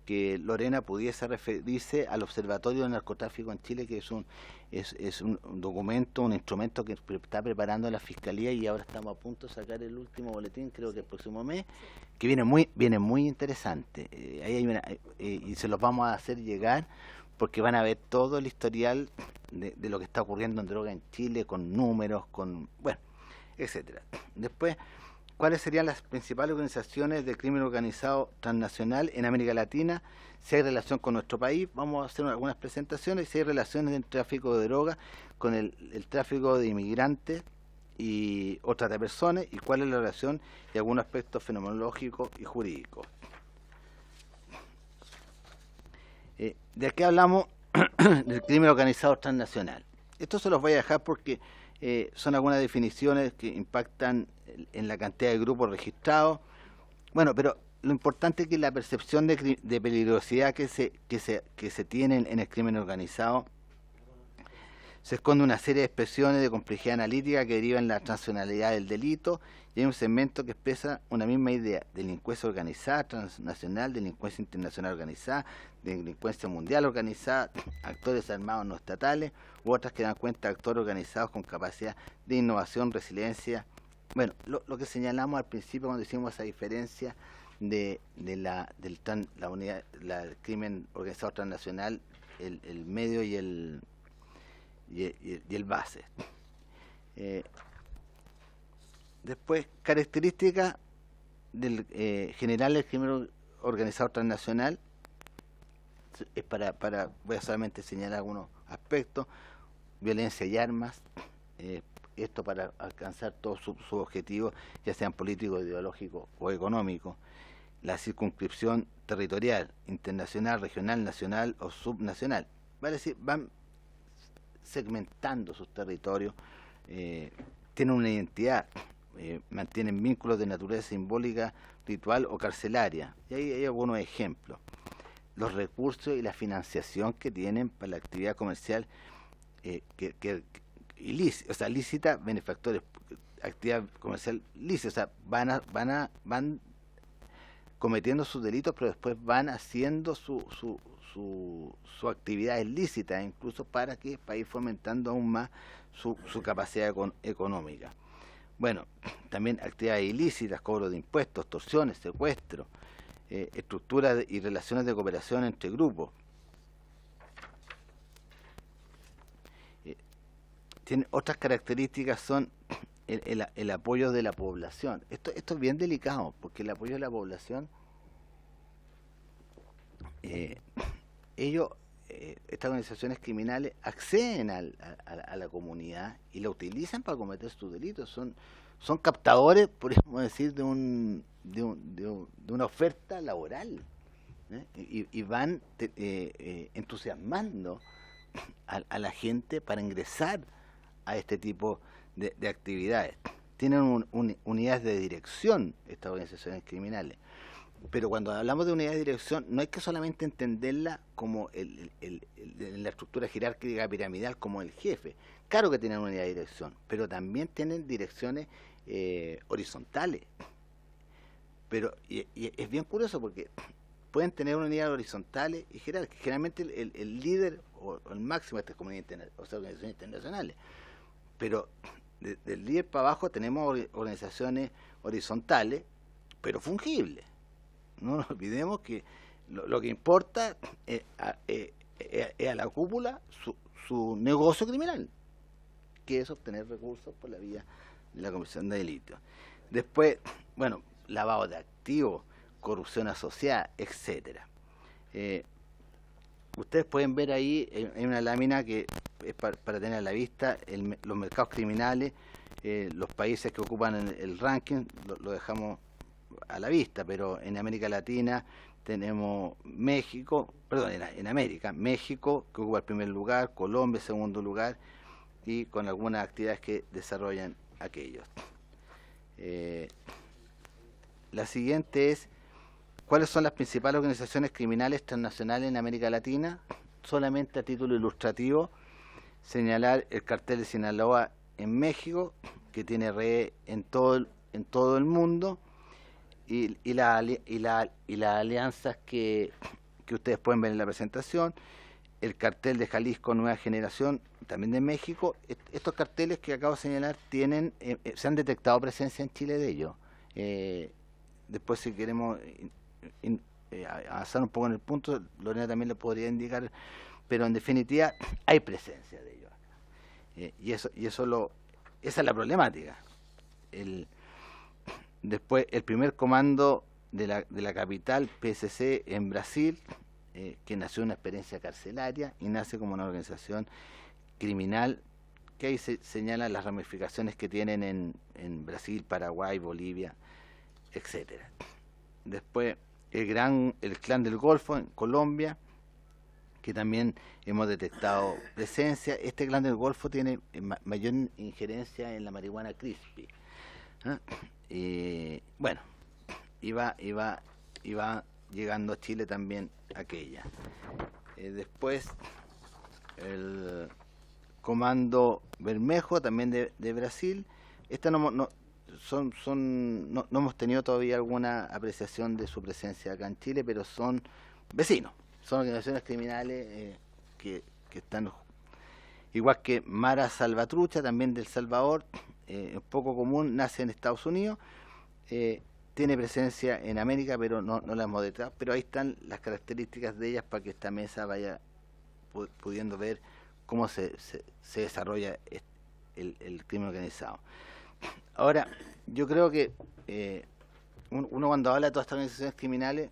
que Lorena pudiese referirse al Observatorio del Narcotráfico en Chile, que es un documento, un instrumento que está preparando la Fiscalía, y ahora estamos a punto de sacar el último boletín, creo que el próximo mes, que viene muy interesante. Ahí hay y se los vamos a hacer llegar, porque van a ver todo el historial de lo que está ocurriendo en droga en Chile, con números, etcétera. Después, ¿cuáles serían las principales organizaciones de crimen organizado transnacional en América Latina? Si hay relación con nuestro país, vamos a hacer algunas presentaciones. Si hay relaciones entre el tráfico de drogas con el tráfico de inmigrantes y otras de personas, y cuál es la relación y algunos aspectos fenomenológicos y jurídicos. De aquí hablamos del crimen organizado transnacional. Esto se los voy a dejar porque son algunas definiciones que impactan en la cantidad de grupos registrados. Bueno, pero lo importante es que la percepción de peligrosidad que se tiene en el crimen organizado se esconde una serie de expresiones de complejidad analítica que derivan en la transnacionalidad del delito, y hay un segmento que expresa una misma idea: delincuencia organizada transnacional, delincuencia internacional organizada, delincuencia mundial organizada, actores armados no estatales, u otras que dan cuenta de actores organizados con capacidad de innovación, resiliencia. Bueno, lo que señalamos al principio cuando hicimos esa diferencia del crimen organizado transnacional, el medio y el base. Después, características generales del crimen organizado transnacional es voy a solamente señalar algunos aspectos: violencia y armas, esto para alcanzar todos sus objetivos, ya sean políticos, ideológicos o económicos. La circunscripción territorial, internacional, regional, nacional o subnacional. Vale decir, van segmentando sus territorios, tienen una identidad, mantienen vínculos de naturaleza simbólica, ritual o carcelaria. Y ahí hay algunos ejemplos. Los recursos y la financiación que tienen para la actividad comercial ilícita, o sea, lícita, benefactores, actividad comercial lícita, o sea, van cometiendo sus delitos, pero después van haciendo su actividad ilícita, incluso para ir fomentando aún más su capacidad económica. Bueno, también actividades ilícitas, cobro de impuestos, extorsiones, secuestros, estructuras y relaciones de cooperación entre grupos. Tiene otras características, son el apoyo de la población. Esto es bien delicado, porque el apoyo de la población, estas organizaciones criminales acceden a la comunidad y la utilizan para cometer sus delitos. Son captadores, podríamos decir, de una oferta laboral, y van entusiasmando a la gente para ingresar a este tipo de actividades. Tienen unidades de dirección estas organizaciones criminales, pero cuando hablamos de unidades de dirección no hay que solamente entenderla como la estructura jerárquica piramidal como el jefe. Claro que tienen una unidad de dirección, pero también tienen direcciones horizontales. Pero y es bien curioso porque pueden tener unidades horizontales y jerárquicas. Generalmente el líder o el máximo de estas comunidades, o sea, organizaciones internacionales. Pero del líder para abajo tenemos organizaciones horizontales, pero fungibles. No nos olvidemos que lo que importa es a la cúpula su negocio criminal, que es obtener recursos por la vía de la comisión de delitos. Después, bueno, lavado de activos, corrupción asociada, etcétera. Ustedes pueden ver ahí, hay una lámina que es para tener a la vista los mercados criminales, los países que ocupan el ranking, lo dejamos a la vista, pero en América Latina tenemos México, perdón, en América, México, que ocupa el primer lugar, Colombia, segundo lugar, y con algunas actividades que desarrollan aquellos. La siguiente es: ¿cuáles son las principales organizaciones criminales transnacionales en América Latina? Solamente a título ilustrativo, señalar el cartel de Sinaloa en México, que tiene redes en todo el mundo, y las alianzas que ustedes pueden ver en la presentación. El cartel de Jalisco Nueva Generación, también de México. Estos carteles que acabo de señalar se han detectado presencia en Chile de ellos. Después, si queremos avanzar un poco en el punto, Lorena también le podría indicar, pero en definitiva hay presencia de ellos acá. Esa es la problemática. Después, el primer comando de la capital, PSC, en Brasil, que nació una experiencia carcelaria y nace como una organización criminal, que ahí se señalan las ramificaciones que tienen en Brasil, Paraguay, Bolivia, etcétera. Después, el Clan del Golfo en Colombia, que también hemos detectado presencia. Este Clan del Golfo tiene mayor injerencia en la marihuana crispy. Bueno, iba llegando a Chile también aquella. Después, el Comando Bermejo, también de Brasil. Esta no hemos tenido todavía alguna apreciación de su presencia acá en Chile, pero son vecinos, son organizaciones criminales que están, igual que Mara Salvatrucha, también del Salvador, un poco común, nace en Estados Unidos, tiene presencia en América, pero no la hemos detectado, pero ahí están las características de ellas para que esta mesa vaya pudiendo ver cómo se desarrolla el crimen organizado. Ahora, yo creo que uno cuando habla de todas estas organizaciones criminales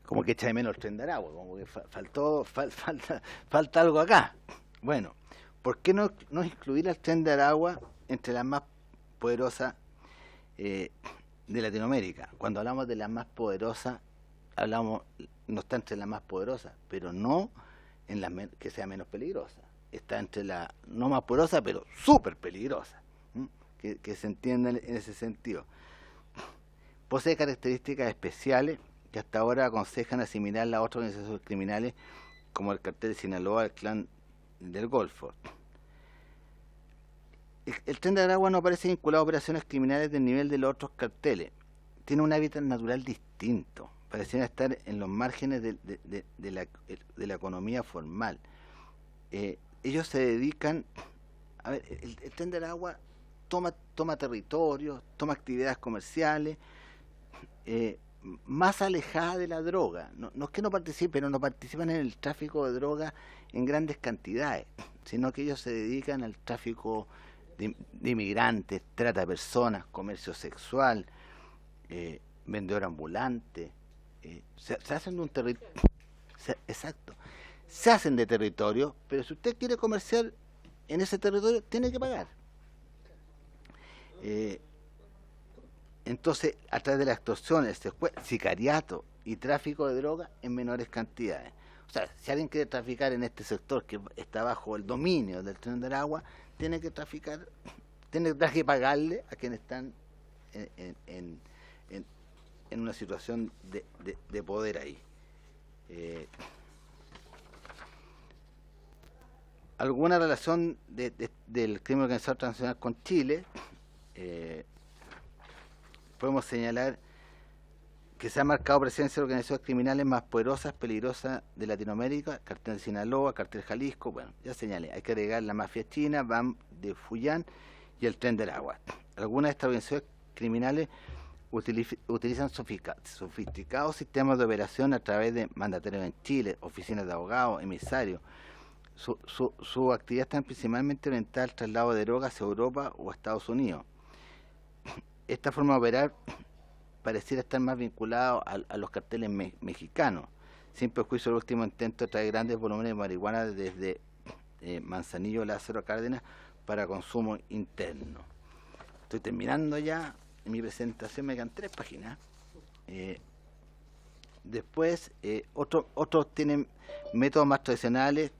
como que echa de menos el tren de Aragua, como que falta algo acá. Bueno, ¿por qué no incluir al tren de Aragua entre las más poderosas de Latinoamérica? Cuando hablamos de las más poderosas, no está entre las más poderosas, pero no en las que sea menos peligrosa. Está entre la no más poderosa, pero súper peligrosa. Que se entienda en ese sentido. Posee características especiales que hasta ahora aconsejan asimilar a otras organizaciones criminales como el cartel de Sinaloa, el clan del Golfo. El tren de Aragua no parece vinculado a operaciones criminales del nivel de los otros carteles. Tiene un hábitat natural distinto. Parecían estar en los márgenes de la economía formal. Ellos se dedican... A ver, el tren de Aragua toma territorios, toma actividades comerciales, más alejadas de la droga. No es que no participen, no participan en el tráfico de droga en grandes cantidades, sino que ellos se dedican al tráfico de inmigrantes, trata de personas, comercio sexual, vendedor ambulante. Se hacen de un territorio, exacto, se hacen de territorio, pero si usted quiere comerciar en ese territorio, tiene que pagar. Entonces, a través de la extorsión, el sicariato y tráfico de droga en menores cantidades. O sea, si alguien quiere traficar en este sector que está bajo el dominio del tren de Aragua, tiene que pagarle a quienes están en una situación de poder ahí. Alguna relación del crimen organizado transnacional con Chile, podemos señalar que se ha marcado presencia de organizaciones criminales más poderosas, peligrosas de Latinoamérica, cartel de Sinaloa, cartel Jalisco, bueno, ya señalé, hay que agregar la mafia china, BAM de Fujian y el tren del Aragua. Algunas de estas organizaciones criminales utilizan sofisticados sistemas de operación a través de mandatarios en Chile, oficinas de abogados, emisarios. Su actividad está principalmente orientada al traslado de drogas hacia Europa o a Estados Unidos. Esta forma de operar pareciera estar más vinculada a los carteles mexicanos, sin perjuicio del último intento de traer grandes volúmenes de marihuana desde Manzanillo, Lázaro Cárdenas para consumo interno. Estoy terminando ya mi presentación, me quedan 3 páginas. Después, otros tienen métodos más tradicionales,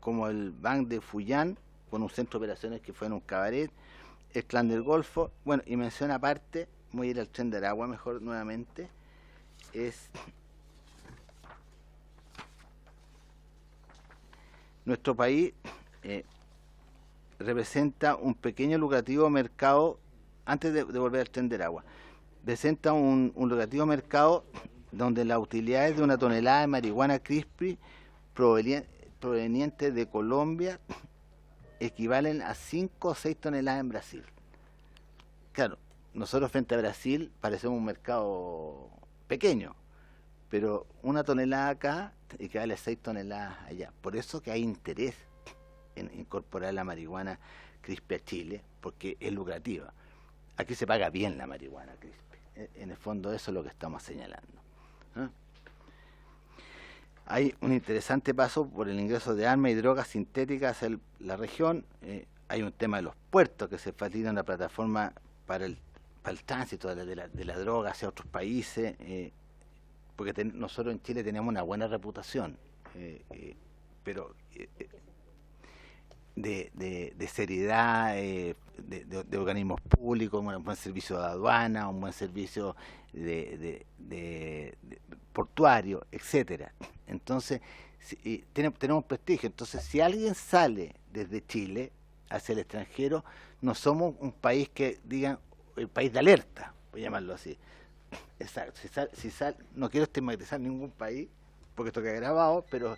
como el Bank de Fujian, con un centro de operaciones que fue en un cabaret, el clan del Golfo, bueno, y mención aparte, voy a ir al tren de Aragua mejor nuevamente, es nuestro país representa un pequeño lucrativo mercado, antes de volver al tren de Aragua, presenta un lucrativo mercado donde las utilidades de una tonelada de marihuana crispy proveniente de Colombia equivalen a 5 o 6 toneladas en Brasil. Claro, nosotros frente a Brasil parecemos un mercado pequeño, pero una tonelada acá equivale a 6 toneladas allá. Por eso que hay interés en incorporar la marihuana crispy a Chile, porque es lucrativa. Aquí se paga bien la marihuana crispy. En el fondo eso es lo que estamos señalando. Hay un interesante paso por el ingreso de armas y drogas sintéticas hacia la región. Hay un tema de los puertos, que se facilita una plataforma para el tránsito de la droga hacia otros países, porque nosotros en Chile tenemos una buena reputación, pero de seriedad, de organismos públicos, un buen servicio de aduana, un buen servicio de portuario, etcétera. Entonces, tenemos prestigio. Entonces, si alguien sale desde Chile hacia el extranjero, no somos un país que digan el país de alerta, voy a llamarlo así. Exacto. No quiero estigmatizar ningún país, porque esto queda grabado, pero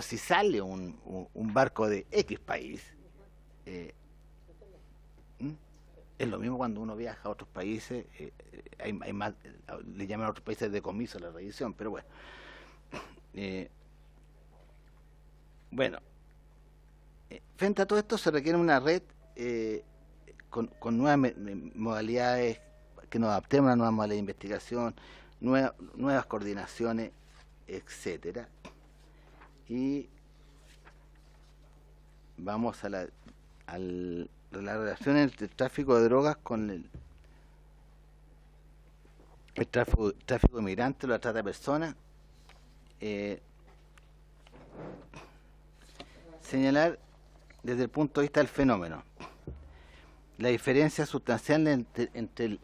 si sale un barco de X país, es lo mismo cuando uno viaja a otros países, hay más, le llaman a otros países de comiso la revisión, pero bueno. Frente a todo esto se requiere una red con nuevas modalidades, que nos adaptemos a una nueva modalidad de investigación, nuevas coordinaciones, etcétera. Y vamos a la relación entre el tráfico de drogas con el tráfico de migrantes, la trata de personas. Señalar desde el punto de vista del fenómeno la diferencia sustancial entre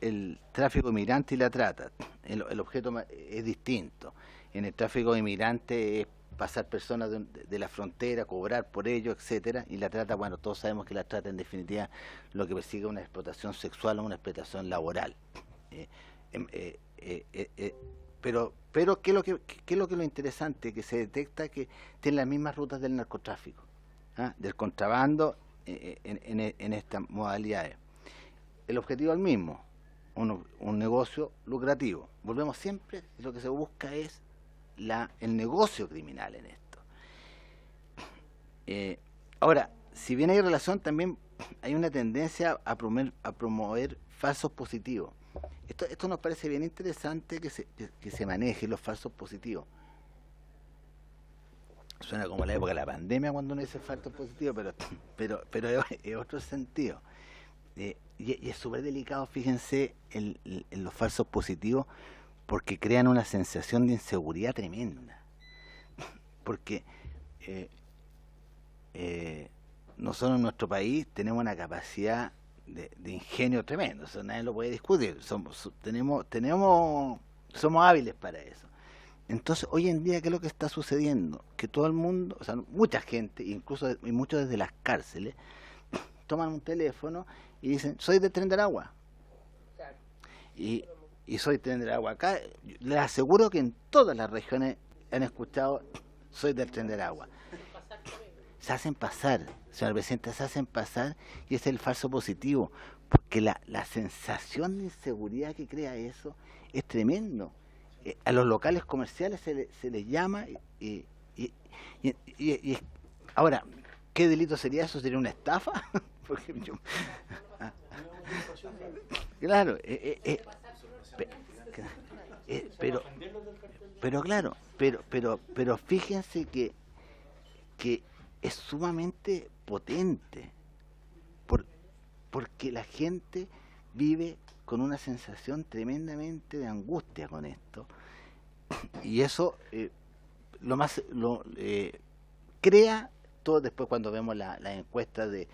el tráfico de migrantes y la trata. El objeto es distinto. En el tráfico de migrantes es pasar personas de la frontera, cobrar por ello, etcétera, y la trata, bueno, todos sabemos que la trata en definitiva lo que persigue es una explotación sexual o una explotación laboral. Pero ¿qué es lo interesante? Que se detecta que tienen las mismas rutas del narcotráfico, del contrabando en estas modalidades. El objetivo es el mismo, un negocio lucrativo. Volvemos siempre, lo que se busca es el negocio criminal en esto. Ahora, si bien hay relación, también hay una tendencia a promover falsos positivos. Esto nos parece bien interesante que se maneje los falsos positivos. Suena como la época de la pandemia cuando uno dice falsos positivos, pero es otro sentido. Y es súper delicado, fíjense, en los falsos positivos, porque crean una sensación de inseguridad tremenda. Porque nosotros en nuestro país tenemos una capacidad de ingenio tremendo, eso nadie lo puede discutir, somos hábiles para eso. Entonces, hoy en día, ¿qué es lo que está sucediendo? Que todo el mundo, o sea, mucha gente, incluso y muchos desde las cárceles, toman un teléfono y dicen, soy del Tren de Aragua. Y soy Tren de Aragua. Acá, les aseguro que en todas las regiones han escuchado, soy del Tren de Aragua. Se hacen pasar, señor presidente, se hacen pasar, y ese es el falso positivo, porque la sensación de inseguridad que crea eso es tremendo. A los locales comerciales se les llama y ahora, ¿qué delito sería eso? ¿Sería una estafa? Porque claro, pero fíjense que es sumamente potente, porque la gente vive con una sensación tremendamente de angustia con esto, y eso crea todo. Después, cuando vemos las encuestas de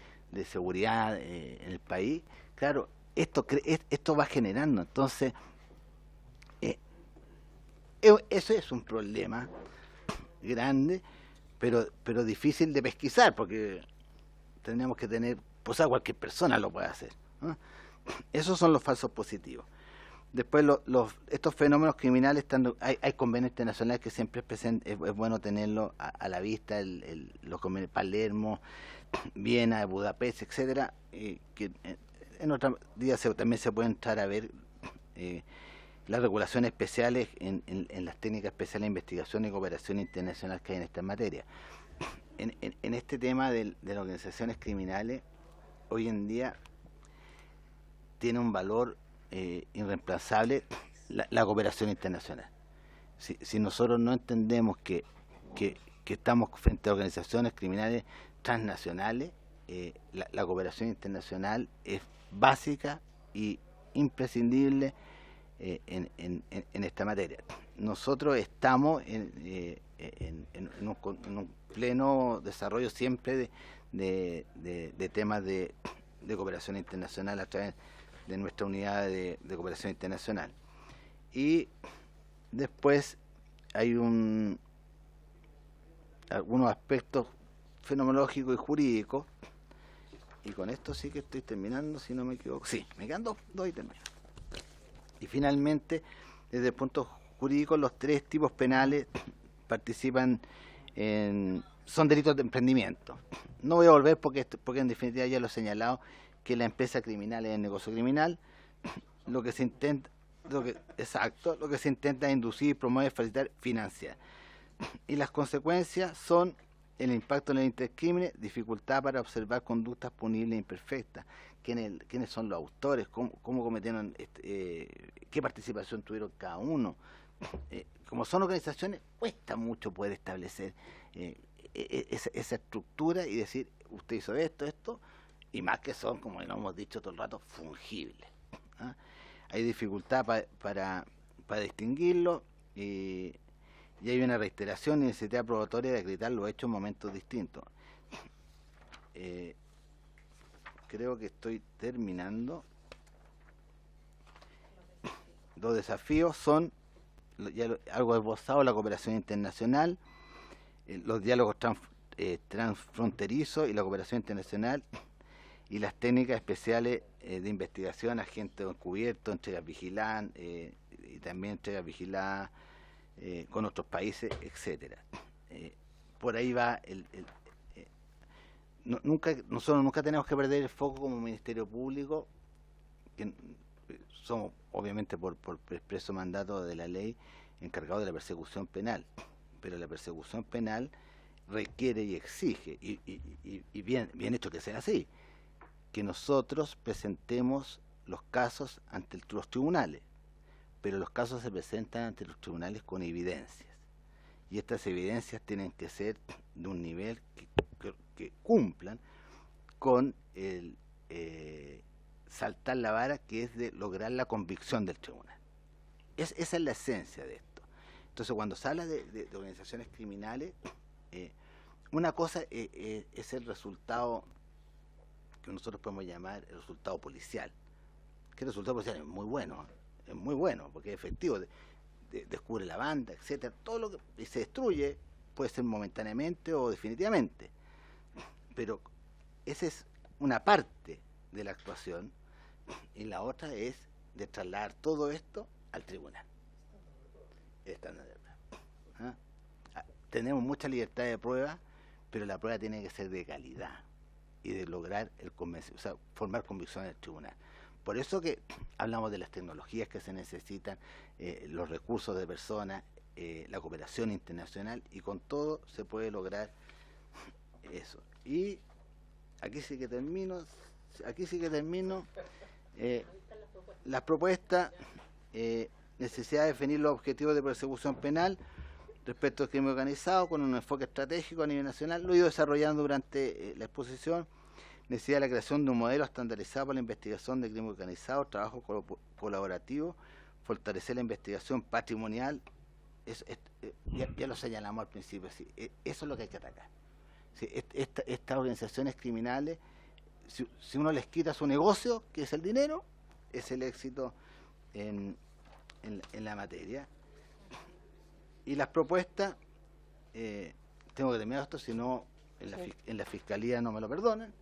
seguridad en el país, claro, esto va generando. Entonces, eso es un problema grande, pero difícil de pesquisar, porque tenemos que tener, pues cualquier persona lo puede hacer, ¿no? Esos son los falsos positivos. Después, estos fenómenos criminales, hay convenios internacionales que siempre es bueno tenerlo a la vista, los convenios Palermo, Viena, Budapest, etcétera, que en otros días también se puede entrar a ver las regulaciones especiales en las técnicas especiales de investigación y cooperación internacional que hay en esta materia. En este tema de las organizaciones criminales, hoy en día tiene un valor irreemplazable la cooperación internacional. Si nosotros no entendemos que estamos frente a organizaciones criminales transnacionales, la cooperación internacional es básica y imprescindible en esta materia. Nosotros estamos en un pleno desarrollo siempre de temas de cooperación internacional a través de nuestra unidad de cooperación internacional. Y después hay algunos aspectos fenomenológicos y jurídicos, y con esto sí que estoy terminando, si no me equivoco. Sí, me quedan dos y termino. Y finalmente, desde el punto jurídico, los tres tipos penales participan son delitos de emprendimiento. No voy a volver porque en definitiva ya lo he señalado, que la empresa criminal es el negocio criminal. Lo que se intenta es inducir, promover, facilitar, financiar. Y las consecuencias son el impacto en el intercrimen, dificultad para observar conductas punibles e imperfectas, quiénes son los autores, cómo cometieron, qué participación tuvieron cada uno. Como son organizaciones, cuesta mucho poder establecer esa estructura y decir, usted hizo esto, y más que son, como lo hemos dicho todo el rato, fungibles. ¿Ah? Hay dificultad para distinguirlo, y hay una reiteración y necesidad probatoria de acreditar los hechos en momentos distintos. Creo que estoy terminando. Los desafíos son, algo esbozado, la cooperación internacional, los diálogos transfronterizos y la cooperación internacional, y las técnicas especiales de investigación, agentes encubiertos, entregas vigiladas, y también entregas vigiladas con otros países, etcétera. Por ahí va nosotros nunca tenemos que perder el foco como Ministerio Público, que somos obviamente por expreso mandato de la ley encargados de la persecución penal, pero la persecución penal requiere y exige, y bien hecho que sea así, que nosotros presentemos los casos ante los tribunales, pero los casos se presentan ante los tribunales con evidencias, y estas evidencias tienen que ser de un nivel que cumplan con el saltar la vara, que es de lograr la convicción del tribunal. Esa es la esencia de esto. Entonces, cuando se habla de organizaciones criminales, una cosa es el resultado que nosotros podemos llamar el resultado policial, que el resultado policial es muy bueno, porque es efectivo, descubre la banda, etcétera. Todo lo que se destruye puede ser momentáneamente o definitivamente, pero esa es una parte de la actuación, y la otra es de trasladar todo esto al tribunal. ¿Ah? Tenemos mucha libertad de prueba, pero la prueba tiene que ser de calidad y de lograr formar convicción en el tribunal. Por eso que hablamos de las tecnologías que se necesitan, los recursos de personas, la cooperación internacional, y con todo se puede lograr eso. Y aquí sí que termino. Las propuestas, necesidad de definir los objetivos de persecución penal respecto al crimen organizado con un enfoque estratégico a nivel nacional. Lo he ido desarrollando durante la exposición. Necesidad de la creación de un modelo estandarizado para la investigación de crimen organizado, trabajo colaborativo, fortalecer la investigación patrimonial. Ya lo señalamos al principio, sí, eso es lo que hay que atacar. Sí, estas organizaciones criminales, si uno les quita su negocio, que es el dinero, es el éxito en la materia. Y las propuestas, tengo que terminar esto, si no en la Fiscalía no me lo perdonan.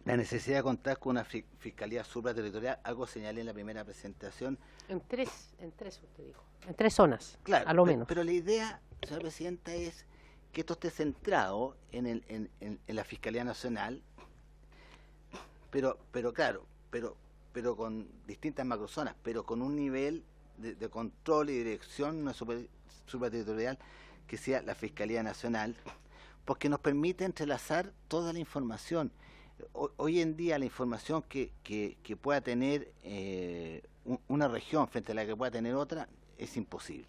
La necesidad de contar con una fiscalía supraterritorial, algo señalé en la primera presentación. En tres usted dijo, en 3 zonas, claro, a lo menos. Pero la idea, señora Presidenta, es que esto esté centrado en la Fiscalía Nacional, pero con distintas macrozonas, pero con un nivel de control y dirección supraterritorial que sea la Fiscalía Nacional, porque nos permite entrelazar toda la información. Hoy en día la información que pueda tener una región frente a la que pueda tener otra es imposible.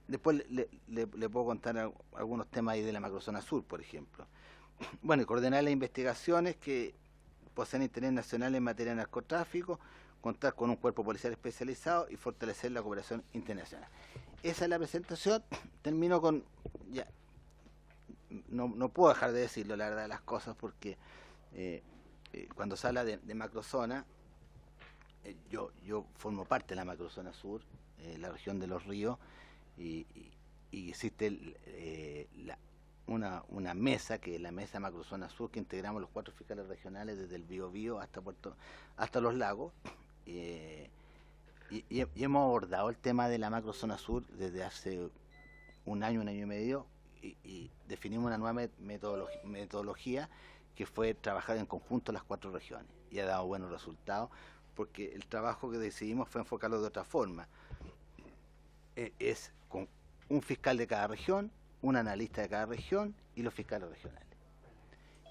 Después le puedo contar algunos temas ahí de la macrozona sur, por ejemplo. Bueno, y coordinar las investigaciones que poseen interés nacional en materia de narcotráfico, contar con un cuerpo policial especializado y fortalecer la cooperación internacional. Esa es la presentación. Termino con... ya. No puedo dejar de decirlo, la verdad, de las cosas, porque cuando se habla de macrozona, yo formo parte de la macrozona sur, la región de Los Ríos, y existe una mesa, que es la mesa macrozona sur, que integramos los 4 fiscales regionales desde el Biobío hasta los lagos, y hemos abordado el tema de la macrozona sur desde hace un año y medio, y definimos una nueva metodología que fue trabajar en conjunto las 4 regiones, y ha dado buenos resultados, porque el trabajo que decidimos fue enfocarlo de otra forma. Es con un fiscal de cada región, un analista de cada región y los fiscales regionales.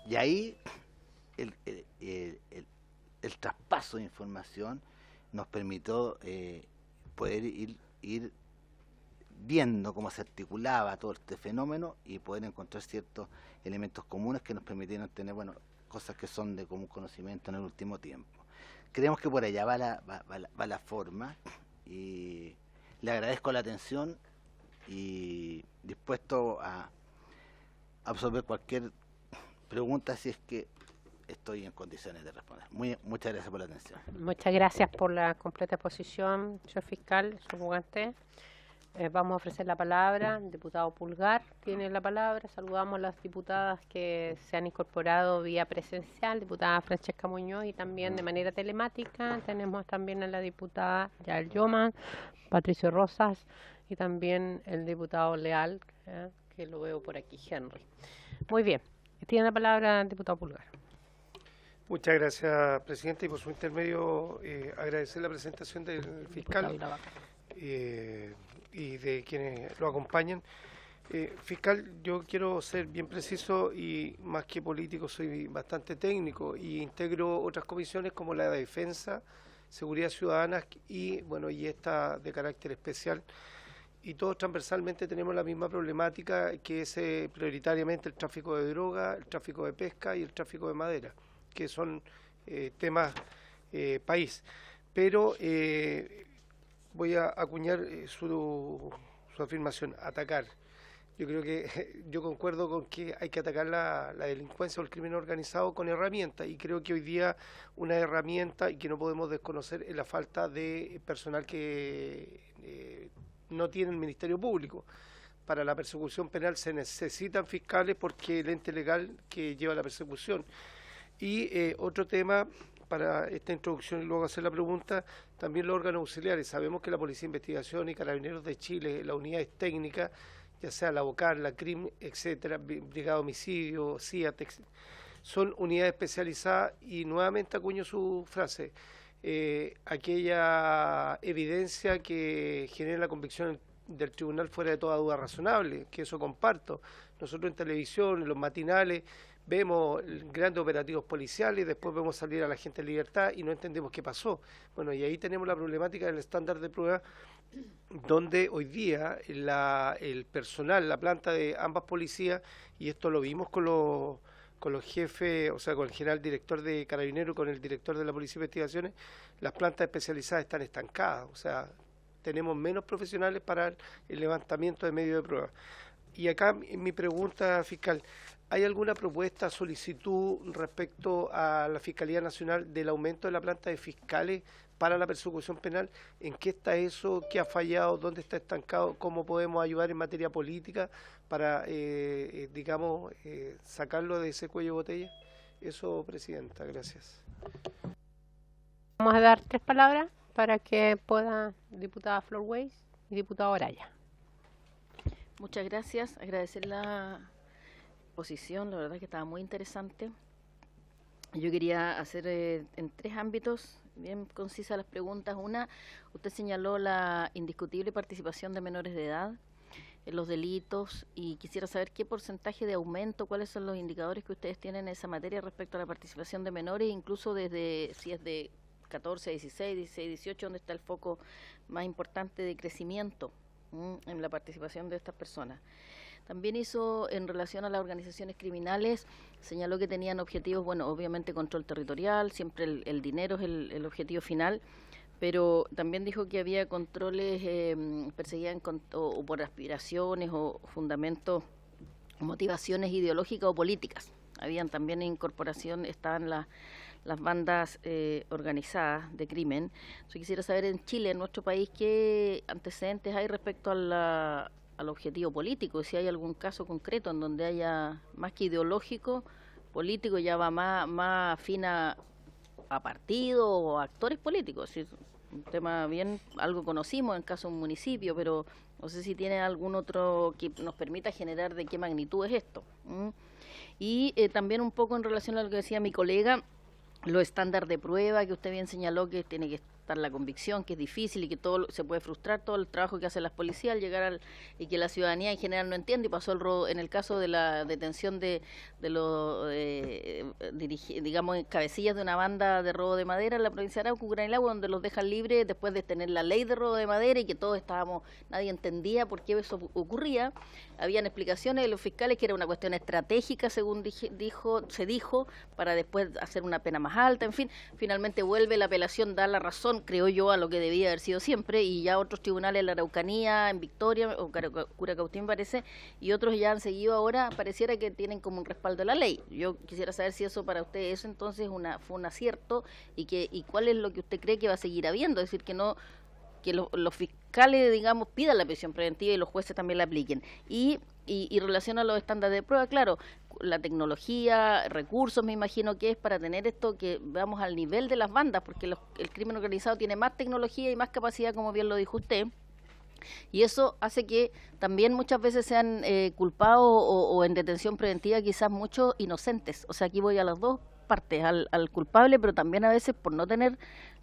Y ahí el traspaso de información nos permitió poder ir viendo cómo se articulaba todo este fenómeno y poder encontrar ciertos elementos comunes que nos permitieron tener, bueno, cosas que son de común conocimiento en el último tiempo. Creemos que por allá va la forma, y le agradezco la atención y dispuesto a absorber cualquier pregunta si es que estoy en condiciones de responder. Muchas gracias por la atención. Muchas gracias por la completa exposición, señor fiscal subrogante. Vamos a ofrecer la palabra. El diputado Pulgar tiene la palabra. Saludamos a las diputadas que se han incorporado vía presencial, diputada Francesca Muñoz, y también de manera telemática tenemos también a la diputada Yael Yoman, Patricio Rosas, y también el diputado Leal, que lo veo por aquí, Henry. Muy bien. Tiene la palabra el diputado Pulgar. Muchas gracias, presidente, y por su intermedio agradecer la presentación del fiscal y de quienes lo acompañan. Fiscal, yo quiero ser bien preciso y más que político soy bastante técnico y integro otras comisiones como la de Defensa, Seguridad Ciudadana y esta de carácter especial. Y todos transversalmente tenemos la misma problemática, que es prioritariamente el tráfico de droga, el tráfico de pesca y el tráfico de madera, que son temas país. Pero voy a acuñar su afirmación, atacar. Yo creo que yo concuerdo con que hay que atacar la delincuencia o el crimen organizado con herramientas, y creo que hoy día una herramienta y que no podemos desconocer es la falta de personal que no tiene el Ministerio Público. Para la persecución penal se necesitan fiscales porque el ente legal que lleva la persecución. Y otro tema para esta introducción y luego hacer la pregunta, también los órganos auxiliares. Sabemos que la Policía de Investigación y Carabineros de Chile, las unidades técnicas, ya sea la BOCAR, la CRIM, etcétera, Brigada de Homicidio, CIAT, son unidades especializadas, y nuevamente acuño su frase, aquella evidencia que genera la convicción del tribunal fuera de toda duda razonable, que eso comparto. Nosotros en televisión, en los matinales, vemos grandes operativos policiales, después vemos salir a la gente en libertad y no entendemos qué pasó. Bueno, y ahí tenemos la problemática del estándar de prueba, donde hoy día el personal, la planta de ambas policías, y esto lo vimos con los jefes, o sea, con el general director de Carabineros y con el director de la Policía de Investigaciones, las plantas especializadas están estancadas, o sea, tenemos menos profesionales para el levantamiento de medios de prueba. Y acá mi pregunta, fiscal, ¿hay alguna propuesta, solicitud respecto a la Fiscalía Nacional del aumento de la planta de fiscales para la persecución penal? ¿En qué está eso? ¿Qué ha fallado? ¿Dónde está estancado? ¿Cómo podemos ayudar en materia política para, sacarlo de ese cuello de botella? Eso, presidenta, gracias. Vamos a dar 3 palabras para que pueda diputada Flor Weiss y diputado Araya. Muchas gracias. Agradecer la exposición, la verdad que estaba muy interesante. Yo quería hacer en 3 ámbitos bien concisas las preguntas. Una, usted señaló la indiscutible participación de menores de edad en los delitos, y quisiera saber qué porcentaje de aumento, cuáles son los indicadores que ustedes tienen en esa materia respecto a la participación de menores, incluso desde si es de 14 a 16, 16, 18, donde está el foco más importante de crecimiento en la participación de estas personas. También hizo, en relación a las organizaciones criminales, señaló que tenían objetivos, bueno, obviamente control territorial, siempre el dinero es el objetivo final, pero también dijo que había controles, perseguían o por aspiraciones o fundamentos, motivaciones ideológicas o políticas. Habían también incorporación, estaban las bandas organizadas de crimen. Yo quisiera saber en Chile, en nuestro país, qué antecedentes hay respecto al objetivo político, si hay algún caso concreto en donde haya, más que ideológico, político, ya va más afín a partido o a actores políticos. Es un tema bien, algo conocimos en caso de un municipio, pero no sé si tiene algún otro que nos permita generar de qué magnitud es esto. Y también un poco en relación a lo que decía mi colega, los estándares de prueba, que usted bien señaló que tiene que está la convicción, que es difícil y que todo se puede frustrar, todo el trabajo que hacen las policías al llegar y que la ciudadanía en general no entiende, y pasó en el caso de la detención de los, digamos, cabecillas de una banda de robo de madera en la provincia de Arauco, Curanilagua, donde los dejan libres después de tener la ley de robo de madera y que todos nadie entendía por qué eso ocurría. Habían explicaciones de los fiscales que era una cuestión estratégica, según se dijo, para después hacer una pena más alta, en fin, finalmente vuelve la apelación, da la razón, creo yo, a lo que debía haber sido siempre, y ya otros tribunales en la Araucanía, en Victoria, o Curacautín parece, y otros ya han seguido ahora, pareciera que tienen como un respaldo de la ley. Yo quisiera saber si eso para usted es entonces fue un acierto, y cuál es lo que usted cree que va a seguir habiendo, es decir, que los fiscales, digamos, pidan la prisión preventiva y los jueces también la apliquen. Y relación a los estándares de prueba, claro, la tecnología, recursos, me imagino que es para tener esto, que vamos al nivel de las bandas, porque el crimen organizado tiene más tecnología y más capacidad, como bien lo dijo usted, y eso hace que también muchas veces sean culpados o en detención preventiva quizás muchos inocentes. O sea, aquí voy a las dos partes, al culpable, pero también a veces por no tener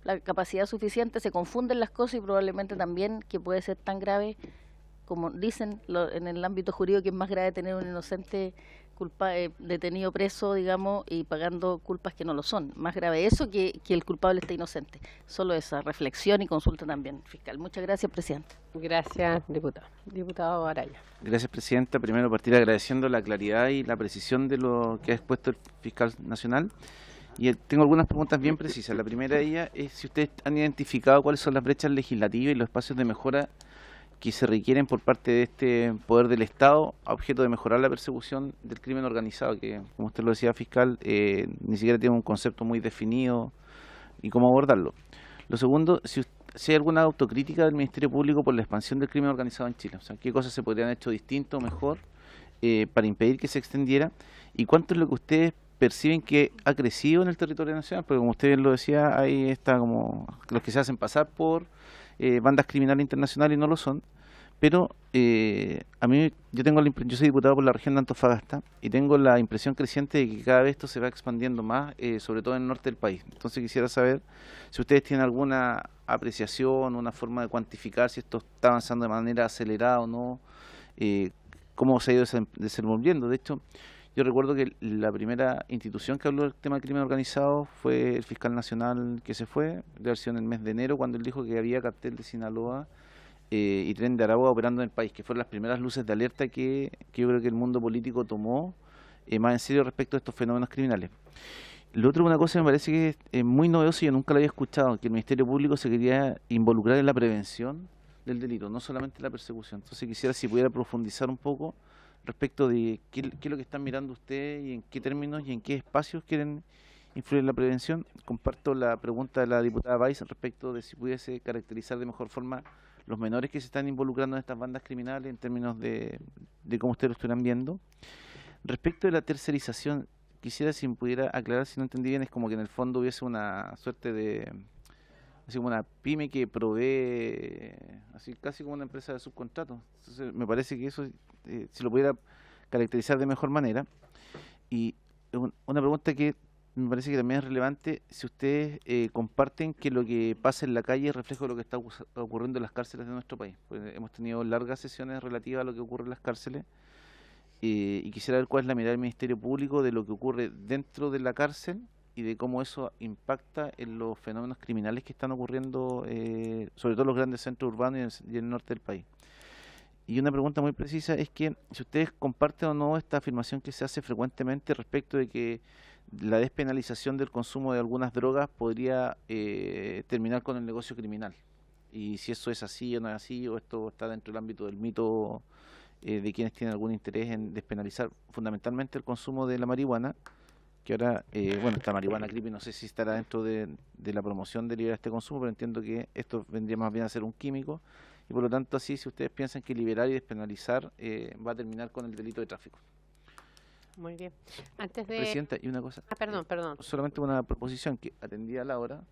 la capacidad suficiente se confunden las cosas, y probablemente también que puede ser tan grave como dicen en el ámbito jurídico, que es más grave tener un inocente detenido preso, digamos, y pagando culpas que no lo son. Más grave eso que el culpable esté inocente. Solo esa reflexión y consulta también, fiscal. Muchas gracias, presidente. Gracias, diputado. Diputado Araya. Gracias, presidenta. Primero partir agradeciendo la claridad y la precisión de lo que ha expuesto el fiscal nacional. Y tengo algunas preguntas bien precisas. La primera de ellas es si ustedes han identificado cuáles son las brechas legislativas y los espacios de mejora que se requieren por parte de este poder del Estado a objeto de mejorar la persecución del crimen organizado, que, como usted lo decía, fiscal, ni siquiera tiene un concepto muy definido y cómo abordarlo. Lo segundo, si hay alguna autocrítica del Ministerio Público por la expansión del crimen organizado en Chile, o sea, qué cosas se podrían haber hecho distinto o mejor para impedir que se extendiera, y cuánto es lo que ustedes perciben que ha crecido en el territorio nacional, porque como usted bien lo decía, ahí está como los que se hacen pasar por bandas criminales internacionales y no lo son, pero a mí yo soy diputado por la región de Antofagasta y tengo la impresión creciente de que cada vez esto se va expandiendo más, sobre todo en el norte del país. Entonces quisiera saber si ustedes tienen alguna apreciación, una forma de cuantificar si esto está avanzando de manera acelerada o no, cómo se ha ido desenvolviendo. De hecho, yo recuerdo que la primera institución que habló del tema del crimen organizado fue el fiscal nacional que se fue, de haber sido en el mes de enero, cuando él dijo que había cartel de Sinaloa y Tren de Aragua operando en el país, que fueron las primeras luces de alerta que yo creo que el mundo político tomó más en serio respecto a estos fenómenos criminales. Lo otro, una cosa que me parece que es muy novedoso y yo nunca lo había escuchado, que el Ministerio Público se quería involucrar en la prevención del delito, no solamente en la persecución. Entonces quisiera si pudiera profundizar un poco respecto de qué es lo que están mirando ustedes y en qué términos y en qué espacios quieren influir en la prevención. Comparto la pregunta de la diputada Valls respecto de si pudiese caracterizar de mejor forma los menores que se están involucrando en estas bandas criminales en términos de cómo ustedes lo estuvieran viendo. Respecto de la tercerización, quisiera si me pudiera aclarar, si no entendí bien, es como que en el fondo hubiese una suerte de, así como una pyme que provee, así casi como una empresa de subcontrato. Entonces me parece que eso, si lo pudiera caracterizar de mejor manera. Y una pregunta que me parece que también es relevante, si ustedes comparten que lo que pasa en la calle es reflejo de lo que está ocurriendo en las cárceles de nuestro país. Pues hemos tenido largas sesiones relativas a lo que ocurre en las cárceles y quisiera ver cuál es la mirada del Ministerio Público de lo que ocurre dentro de la cárcel y de cómo eso impacta en los fenómenos criminales que están ocurriendo, sobre todo en los grandes centros urbanos y en el norte del país. Y una pregunta muy precisa es que si ustedes comparten o no esta afirmación que se hace frecuentemente respecto de que la despenalización del consumo de algunas drogas podría terminar con el negocio criminal. Y si eso es así o no es así, o esto está dentro del ámbito del mito de quienes tienen algún interés en despenalizar fundamentalmente el consumo de la marihuana, que ahora, bueno, esta marihuana creepy no sé si estará dentro de la promoción de liberar este consumo, pero entiendo que esto vendría más bien a ser un químico, y por lo tanto así, si ustedes piensan que liberar y despenalizar va a terminar con el delito de tráfico. Muy bien. Antes de... Presidenta, y una cosa. Perdón. Solamente una proposición que atendía a la hora,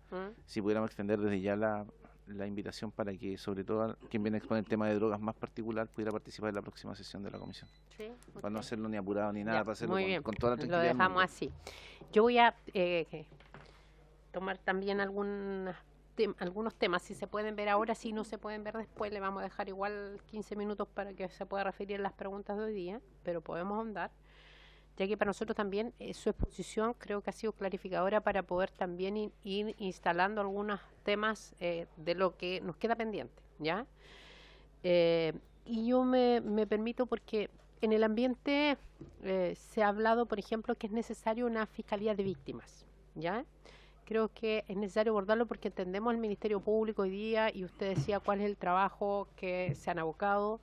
si pudiéramos extender desde ya la invitación para que, sobre todo, quien viene a exponer el tema de drogas más particular, pudiera participar en la próxima sesión de la comisión. Sí, para no hacerlo ni apurado ni nada, para hacerlo con toda la tranquilidad. Lo dejamos así. Yo voy a tomar también algunas algunos temas. Si se pueden ver ahora, si no se pueden ver después, le vamos a dejar igual 15 minutos para que se pueda referir a las preguntas de hoy día, pero podemos ahondar, ya que para nosotros también su exposición creo que ha sido clarificadora para poder también ir instalando algunos temas de lo que nos queda pendiente, ¿ya? Y yo me permito porque en el ambiente se ha hablado, por ejemplo, que es necesario una fiscalía de víctimas, ¿ya? Creo que es necesario abordarlo porque entendemos el Ministerio Público hoy día y usted decía cuál es el trabajo que se han abocado.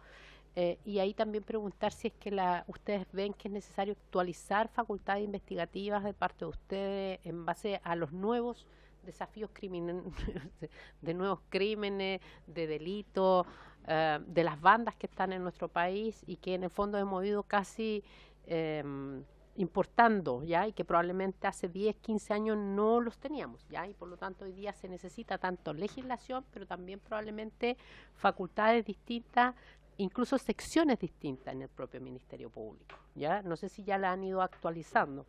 Y ahí también preguntar si es que ustedes ven que es necesario actualizar facultades investigativas de parte de ustedes en base a los nuevos desafíos de nuevos crímenes, de delitos, de las bandas que están en nuestro país y que en el fondo hemos ido casi importando, ¿ya? Y que probablemente hace 10, 15 años no los teníamos, ¿ya? Y por lo tanto hoy día se necesita tanto legislación, pero también probablemente facultades distintas, incluso secciones distintas en el propio Ministerio Público, ¿ya? No sé si ya la han ido actualizando.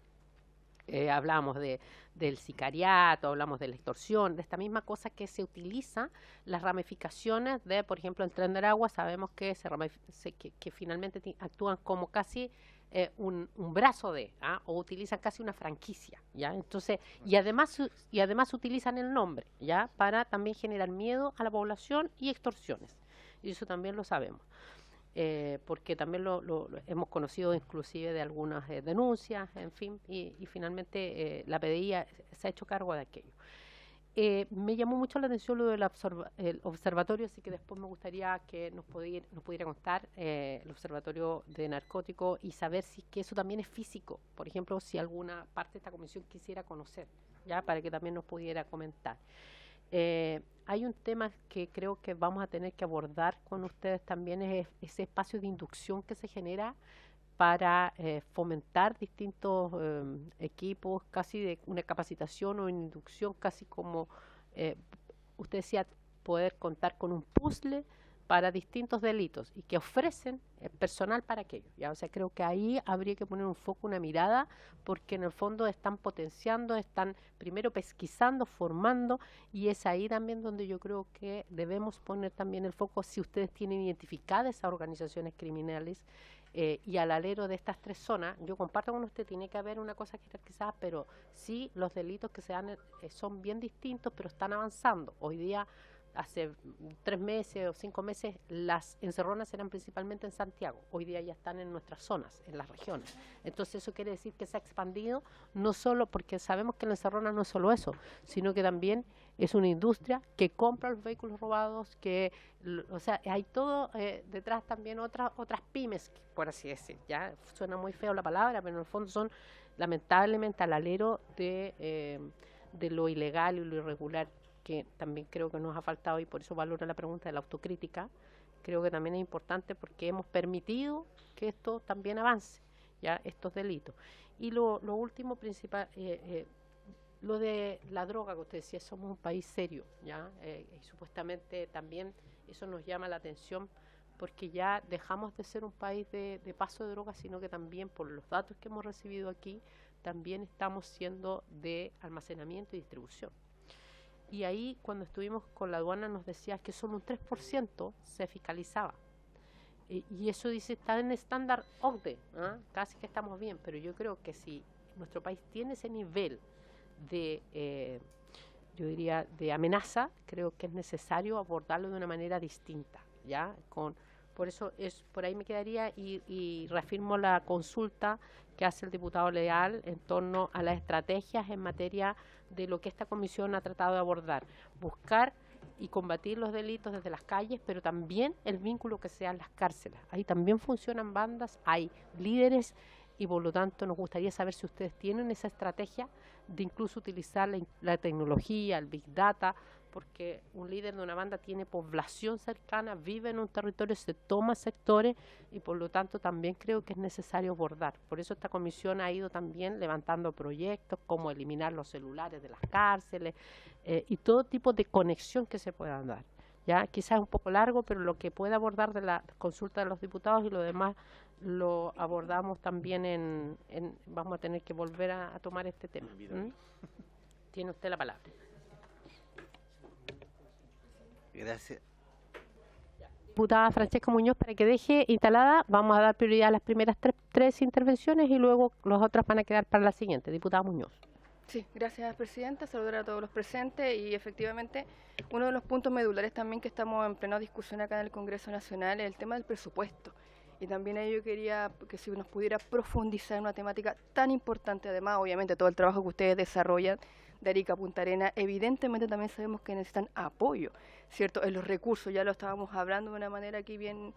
Hablamos del sicariato, hablamos de la extorsión, de esta misma cosa que se utiliza, las ramificaciones de, por ejemplo, el Tren de Aragua, sabemos que, que finalmente actúan como casi un brazo o utilizan casi una franquicia, ¿ya? Entonces, y además utilizan el nombre, ¿ya? Para también generar miedo a la población y extorsiones. Y eso también lo sabemos. Porque también lo hemos conocido inclusive de algunas denuncias, en fin, y finalmente la PDI se ha hecho cargo de aquello. Me llamó mucho la atención lo del observatorio, así que después me gustaría que nos pudiera contar el observatorio de narcóticos y saber si que eso también es físico, por ejemplo, si alguna parte de esta comisión quisiera conocer, ya para que también nos pudiera comentar. Hay un tema que creo que vamos a tener que abordar con ustedes también, es ese espacio de inducción que se genera para fomentar distintos equipos, casi de una capacitación o inducción, casi como usted decía, poder contar con un puzzle para distintos delitos y que ofrecen personal para aquello, ¿ya? O sea, creo que ahí habría que poner un foco, una mirada, porque en el fondo están potenciando, están primero pesquisando, formando, y es ahí también donde yo creo que debemos poner también el foco si ustedes tienen identificadas esas organizaciones criminales. Y al alero de estas tres zonas, yo comparto con usted, tiene que haber una cosa jerarquizada, pero sí los delitos que se dan son bien distintos, pero están avanzando. Hoy día, hace 3 meses o 5 meses, las encerronas eran principalmente en Santiago. Hoy día ya están en nuestras zonas, en las regiones. Entonces eso quiere decir que se ha expandido, no solo porque sabemos que la encerrona no es solo eso, sino que también es una industria que compra los vehículos robados, o sea, hay todo detrás también otras pymes, por así decir. Ya suena muy feo la palabra, pero en el fondo son lamentablemente al alero de lo ilegal y lo irregular, que también creo que nos ha faltado, y por eso valoro la pregunta de la autocrítica. Creo que también es importante porque hemos permitido que esto también avance, ya estos delitos. Y lo último principal, lo de la droga, que usted decía, somos un país serio, ya, y supuestamente también eso nos llama la atención, porque ya dejamos de ser un país de paso de drogas, sino que también por los datos que hemos recibido aquí, también estamos siendo de almacenamiento y distribución. Y ahí, cuando estuvimos con la aduana, nos decía que solo un 3% se fiscalizaba. Y eso dice, está en estándar OCDE, casi que estamos bien, pero yo creo que si nuestro país tiene ese nivel de, yo diría, de amenaza, creo que es necesario abordarlo de una manera distinta, ¿ya? Por eso por ahí me quedaría y reafirmo la consulta que hace el diputado Leal en torno a las estrategias en materia de lo que esta comisión ha tratado de abordar, buscar y combatir los delitos desde las calles, pero también el vínculo que sean las cárceles. Ahí también funcionan bandas, hay líderes, y por lo tanto nos gustaría saber si ustedes tienen esa estrategia de incluso utilizar la tecnología, el Big Data, porque un líder de una banda tiene población cercana, vive en un territorio, se toma sectores, y por lo tanto también creo que es necesario abordar. Por eso esta comisión ha ido también levantando proyectos como eliminar los celulares de las cárceles y todo tipo de conexión que se puedan dar. Ya, quizás es un poco largo, pero lo que puede abordar de la consulta de los diputados y lo demás lo abordamos también vamos a tener que volver a tomar este tema. Tiene usted la palabra. Gracias. Diputada Francesca Muñoz, para que deje instalada, vamos a dar prioridad a las primeras tres intervenciones y luego las otras van a quedar para la siguiente. Diputada Muñoz. Sí, gracias, Presidenta. Saludar a todos los presentes y efectivamente uno de los puntos medulares también que estamos en plena discusión acá en el Congreso Nacional es el tema del presupuesto. Y también ahí yo quería que si nos pudiera profundizar en una temática tan importante, además obviamente todo el trabajo que ustedes desarrollan de Arica a Punta Arenas, evidentemente también sabemos que necesitan apoyo, ¿cierto? En los recursos, ya lo estábamos hablando de una manera aquí bien,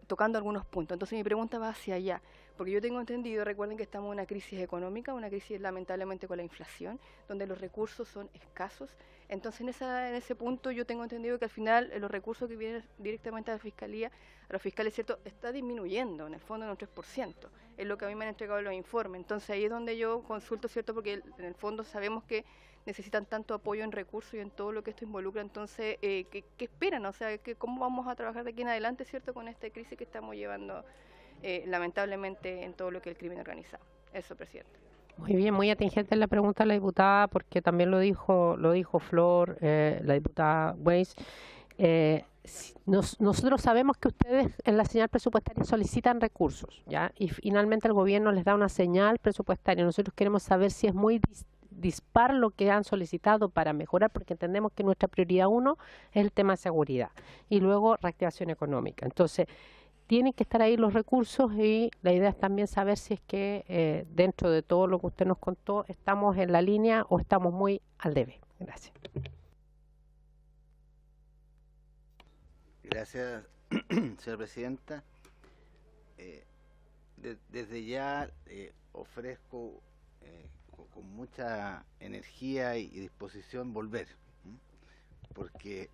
tocando algunos puntos. Entonces mi pregunta va hacia allá, porque yo tengo entendido, recuerden que estamos en una crisis económica, una crisis lamentablemente con la inflación, donde los recursos son escasos. Entonces en ese punto yo tengo entendido que al final los recursos que vienen directamente a la Fiscalía, a los fiscales, ¿cierto?, está disminuyendo en el fondo en un 3%, es lo que a mí me han entregado los informes. Entonces ahí es donde yo consulto, ¿cierto?, porque en el fondo sabemos que necesitan tanto apoyo en recursos y en todo lo que esto involucra. Entonces, ¿qué esperan? O sea, ¿cómo vamos a trabajar de aquí en adelante, ¿cierto?, con esta crisis que estamos llevando lamentablemente en todo lo que es el crimen organizado. Eso, Presidente. Muy bien, muy atingente la pregunta de la diputada, porque también lo dijo Flor, la diputada Weiss. Nosotros sabemos que ustedes en la señal presupuestaria solicitan recursos, ¿ya? Y finalmente el gobierno les da una señal presupuestaria. Nosotros queremos saber si es muy dispar lo que han solicitado para mejorar, porque entendemos que nuestra prioridad 1 es el tema de seguridad y luego reactivación económica. Entonces, tienen que estar ahí los recursos y la idea es también saber si es que dentro de todo lo que usted nos contó estamos en la línea o estamos muy al debe. Gracias. Gracias, señora presidenta. Desde ya ofrezco con mucha energía y disposición volver, porque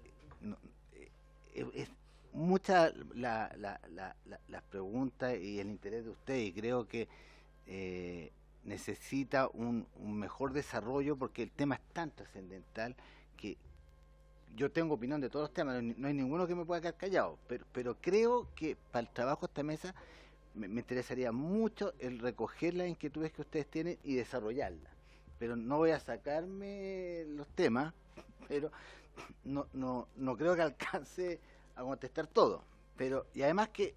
es mucha las preguntas y el interés de usted, y creo que necesita un mejor desarrollo, porque el tema es tan trascendental que yo tengo opinión de todos los temas, no hay ninguno que me pueda quedar callado, pero creo que para el trabajo de esta mesa me interesaría mucho el recoger las inquietudes que ustedes tienen y desarrollarlas. Pero no voy a sacarme los temas, pero no creo que alcance a contestar todo. Pero, y además que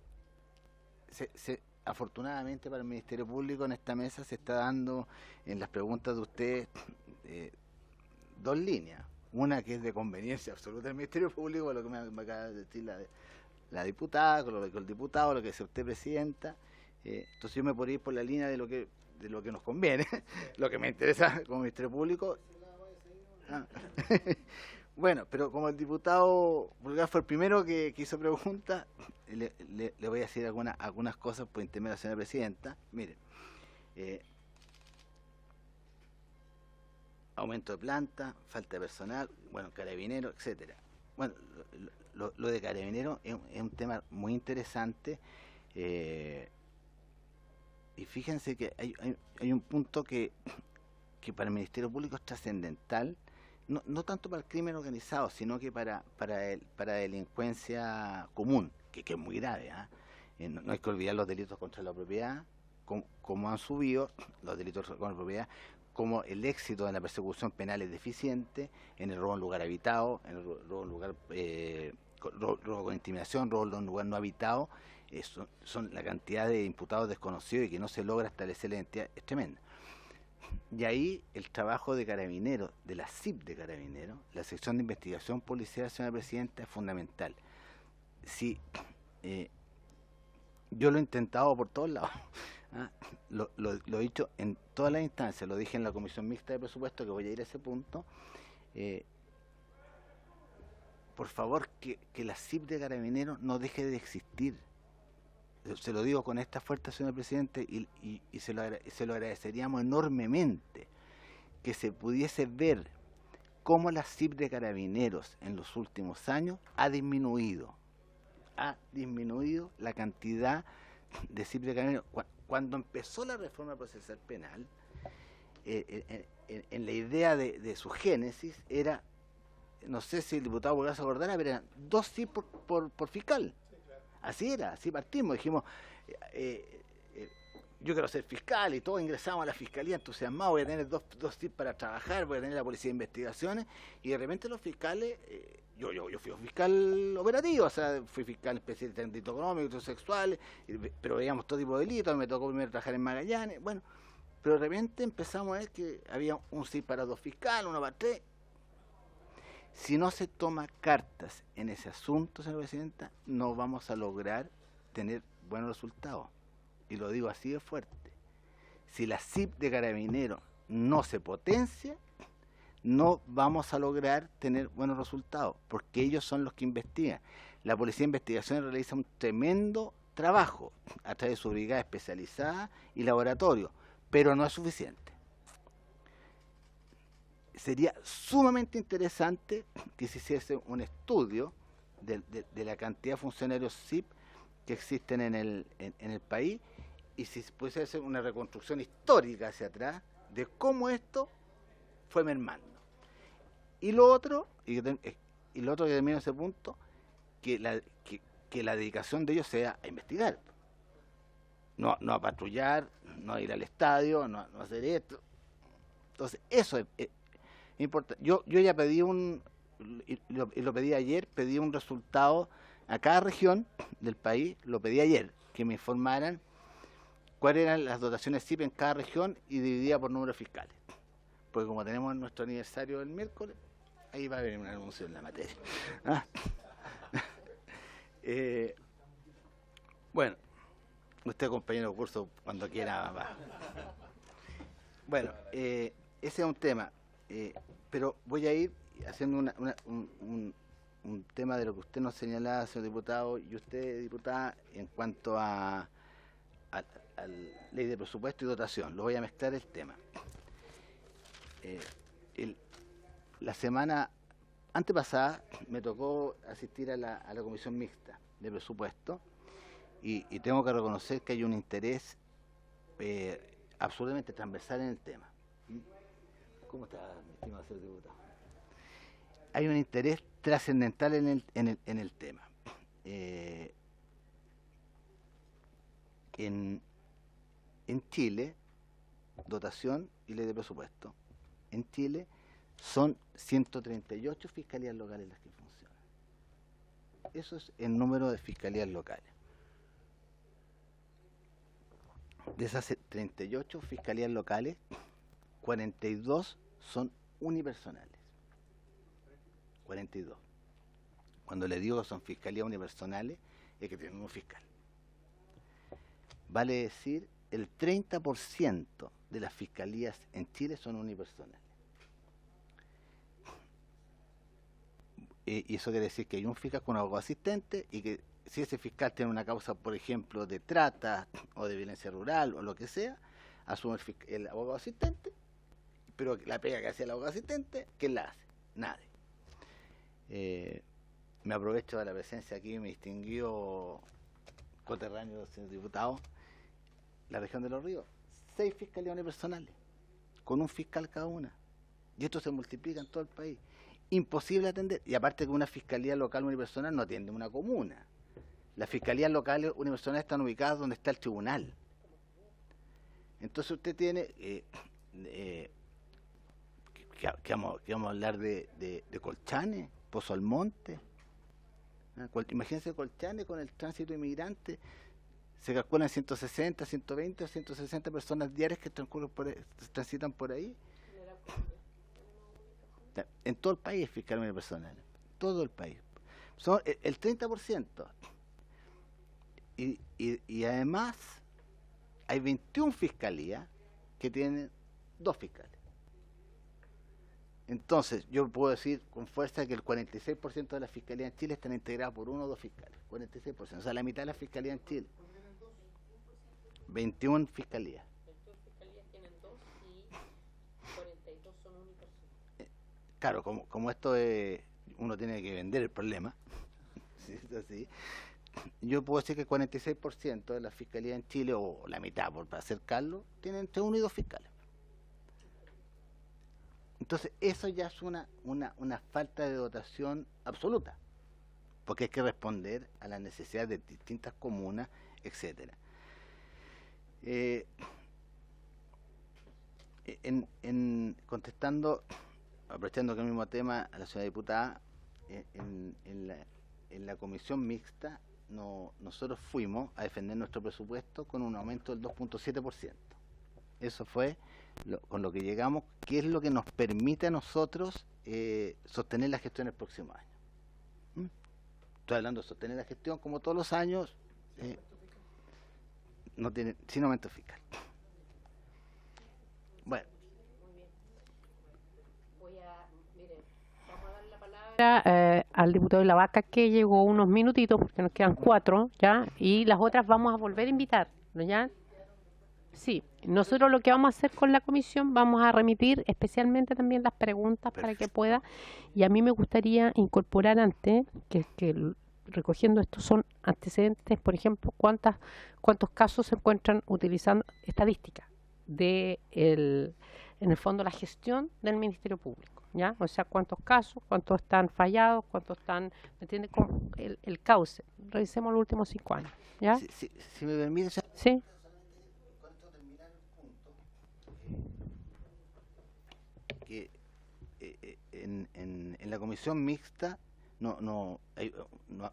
afortunadamente para el Ministerio Público en esta mesa se está dando en las preguntas de ustedes dos líneas. Una que es de conveniencia absoluta del Ministerio Público, lo que me acaba de decir la diputada, con lo que el diputado, lo que dice usted, presidenta. Entonces yo me podría ir por la línea de lo que nos conviene, lo que me interesa como Ministerio Público. Bueno, pero como el diputado Pulgar fue el primero que hizo preguntas, le voy a decir algunas cosas por intermedio de la señora presidenta. Mire, aumento de planta, falta de personal, bueno, carabineros, etcétera. Bueno, lo de carabineros es un tema muy interesante, y fíjense que hay un punto que para el Ministerio Público es trascendental, no tanto para el crimen organizado, sino que para delincuencia común, que es muy grave, ¿eh? No hay que olvidar los delitos contra la propiedad, como han subido los delitos contra la propiedad, como el éxito en la persecución penal es deficiente, en el robo en lugar habitado, en el robo en lugar robo con intimidación, robo en lugar no habitado, son la cantidad de imputados desconocidos y que no se logra establecer la identidad es tremenda. Y ahí el trabajo de Carabineros, de la CIP de Carabineros, la sección de investigación policial, señora presidenta, es fundamental. Sí, yo lo he intentado por todos lados. Lo he dicho en todas las instancias, lo dije en la Comisión Mixta de Presupuesto, que voy a ir a ese punto. Por favor, que la CIP de Carabineros no deje de existir. Se lo digo con esta fuerza, señor presidente, y se lo agradeceríamos enormemente, que se pudiese ver cómo la CIP de Carabineros en los últimos años ha disminuido la cantidad de CIP de Carabineros. Cuando empezó la reforma procesal penal, en la idea de su génesis era, no sé si el diputado Pulgar se acordará, pero eran 2 CIP por fiscal. Así era, así partimos, dijimos, yo quiero ser fiscal, y todos ingresamos a la fiscalía entusiasmados, voy a tener dos tips para trabajar, voy a tener la policía de investigaciones, y de repente los fiscales, yo fui un fiscal operativo, o sea, fui fiscal especialista en delitos económicos, delitos sexuales, pero veíamos todo tipo de delitos, me tocó primero trabajar en Magallanes, bueno, pero de repente empezamos a ver que había un sí para 2 fiscales, uno para 3. Si no se toma cartas en ese asunto, señora presidenta, no vamos a lograr tener buenos resultados. Y lo digo así de fuerte. Si la CIP de Carabineros no se potencia, no vamos a lograr tener buenos resultados, porque ellos son los que investigan. La Policía de Investigación realiza un tremendo trabajo a través de su brigada especializada y laboratorio, pero no es suficiente. Sería sumamente interesante que se hiciese un estudio de la cantidad de funcionarios CIP que existen en el país, y si pudiese hacer una reconstrucción histórica hacia atrás de cómo esto fue mermando. Y lo otro, que termino en ese punto, que la dedicación de ellos sea a investigar, no a patrullar, no a ir al estadio, no a hacer esto. Entonces, eso es importante. Yo ya pedí lo pedí ayer, pedí un resultado a cada región del país, lo pedí ayer, que me informaran cuáles eran las dotaciones CIP en cada región y dividida por número de fiscales. Porque como tenemos nuestro aniversario el miércoles, ahí va a haber un anuncio en la materia. ¿Ah? Bueno, usted compañero de curso, cuando quiera va. Bueno, ese es un tema, pero voy a ir haciendo un tema de lo que usted nos señalaba, señor diputado, y usted, diputada, en cuanto a ley de presupuesto y dotación. Lo voy a mezclar el tema. La semana antepasada me tocó asistir a la comisión mixta de presupuesto, y tengo que reconocer que hay un interés absolutamente transversal en el tema. ¿Cómo está, mi estimado señor diputado? Hay un interés trascendental en el tema. En Chile, dotación y ley de presupuesto, en Chile son 138 fiscalías locales las que funcionan. Eso es el número de fiscalías locales. De esas 38 fiscalías locales, 42 son unipersonales. 42. Cuando le digo que son fiscalías unipersonales, es que tienen un fiscal. Vale decir, el 30% de las fiscalías en Chile son unipersonales. Y eso quiere decir que hay un fiscal con un abogado asistente, y que si ese fiscal tiene una causa, por ejemplo, de trata o de violencia rural o lo que sea, asume el abogado asistente, pero la pega que hace el abogado asistente, ¿quién la hace? Nadie. Me aprovecho de la presencia aquí, me distinguió coterráneo, señor diputado, la región de Los Ríos, 6 fiscalías unipersonales, con un fiscal cada una, y esto se multiplica en todo el país. Imposible atender, y aparte que una fiscalía local unipersonal no atiende una comuna. Las fiscalías locales unipersonales están ubicadas donde está el tribunal. Entonces usted tiene que vamos a hablar de Colchane, Pozo Almonte. Imagínense Colchane con el tránsito inmigrante. Se calculan 160, 120 o 160 personas diarias que transitan por ahí. En todo el país es fiscal unipersonal. Todo el país. Son el 30%. Y además hay 21 fiscalías que tienen 2 fiscales. Entonces, yo puedo decir con fuerza que el 46% de las fiscalías en Chile están integradas por 1 o 2 fiscales. 46%. O sea, la mitad de las fiscalías en Chile. 21 fiscalías. 21 fiscalías tienen 2 y 42 son unipersonales. Claro, como esto es, uno tiene que vender el problema. ¿Sí? Es así. Yo puedo decir que el 46% de las fiscalías en Chile, o la mitad, para acercarlo, tienen entre 1 y 2 fiscales. Entonces, eso ya es una falta de dotación absoluta, porque hay que responder a las necesidades de distintas comunas, etcétera. Contestando, aprovechando que el mismo tema a la señora diputada, en la comisión mixta nosotros fuimos a defender nuestro presupuesto con un aumento del 2.7%. Eso fue con lo que llegamos, que es lo que nos permite a nosotros sostener la gestión el próximo año. Estoy hablando de sostener la gestión como todos los años, no tiene, sin aumento fiscal. Bueno. Vamos a darle la palabra al diputado de la Vaca, que llegó unos minutitos, porque nos quedan 4, ¿ya? Y las otras vamos a volver a invitar, ¿ya? Sí, nosotros lo que vamos a hacer con la comisión, vamos a remitir especialmente también las preguntas para que pueda, y a mí me gustaría incorporar antes, recogiendo estos son antecedentes, por ejemplo, cuántos casos se encuentran utilizando estadísticas de en el fondo la gestión del Ministerio Público, ¿ya? O sea, cuántos casos, cuántos están fallados, cuántos están, ¿me entiendes? Como el cauce. Revisemos los últimos 5 años, ¿ya? Si me permite, sí. Que en la comisión mixta nos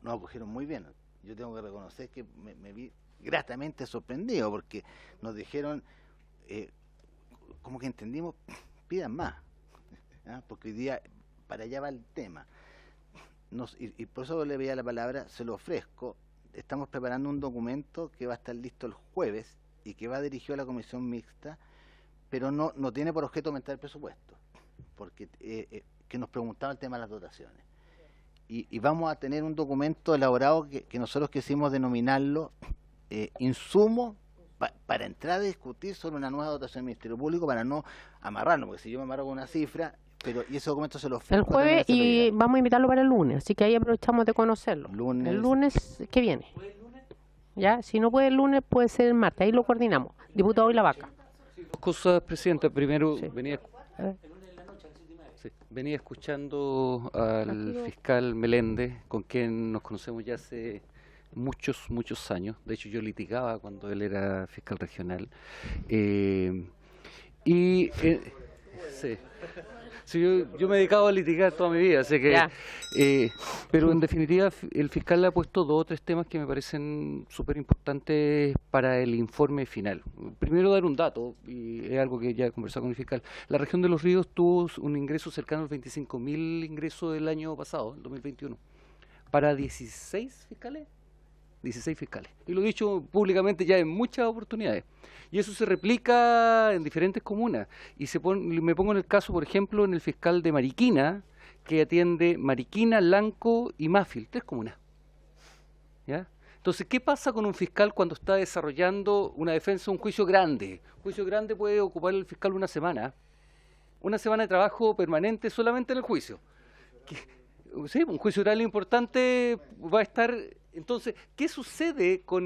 acogieron muy bien. Yo tengo que reconocer que me vi gratamente sorprendido, porque nos dijeron, como que entendimos, pidan más, ¿ah? Porque hoy día para allá va el tema. Y por eso le veía la palabra, se lo ofrezco. Estamos preparando un documento que va a estar listo el jueves y que va dirigido a la comisión mixta, pero no tiene por objeto aumentar el presupuesto, porque que nos preguntaba el tema de las dotaciones. Y vamos a tener un documento elaborado que nosotros quisimos denominarlo insumo para entrar a discutir sobre una nueva dotación del Ministerio Público, para no amarrarnos, porque si yo me amarro con una cifra, y ese documento se lo ofrezco el jueves y vamos a invitarlo para el lunes, así que ahí aprovechamos de conocerlo. El lunes que viene. ¿Ya? Si no puede el lunes, puede ser el martes, ahí lo coordinamos. Diputado y la Vaca. Dos cosas, Presidenta. Primero, Sí. venía escuchando al fiscal Meléndez, con quien nos conocemos ya hace muchos años. De hecho, yo litigaba cuando él era fiscal regional. Sí, yo me he dedicado a litigar toda mi vida, así que, pero en definitiva el fiscal le ha puesto 2 o 3 temas que me parecen súper importantes para el informe final. Primero, dar un dato, y es algo que ya he conversado con el fiscal. La región de Los Ríos tuvo un ingreso cercano a los 25.000 ingresos el año pasado, el 2021, para 16 fiscales. 16 fiscales. Y lo he dicho públicamente ya en muchas oportunidades. Y eso se replica en diferentes comunas. Y me pongo en el caso, por ejemplo, en el fiscal de Mariquina, que atiende Mariquina, Lanco y Mafil, 3 comunas. ¿Ya? Entonces, ¿qué pasa con un fiscal cuando está desarrollando una defensa, un juicio grande? Un juicio grande puede ocupar el fiscal una semana de trabajo permanente solamente en el juicio. Sí, un juicio oral importante va a estar. Entonces, ¿qué sucede con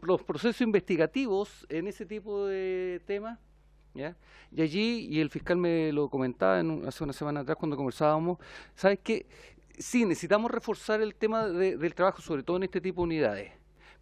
los procesos investigativos en ese tipo de temas? ¿Ya? Y allí, y el fiscal me lo comentaba hace una semana atrás cuando conversábamos, ¿sabes qué? Sí, necesitamos reforzar el tema del trabajo, sobre todo en este tipo de unidades.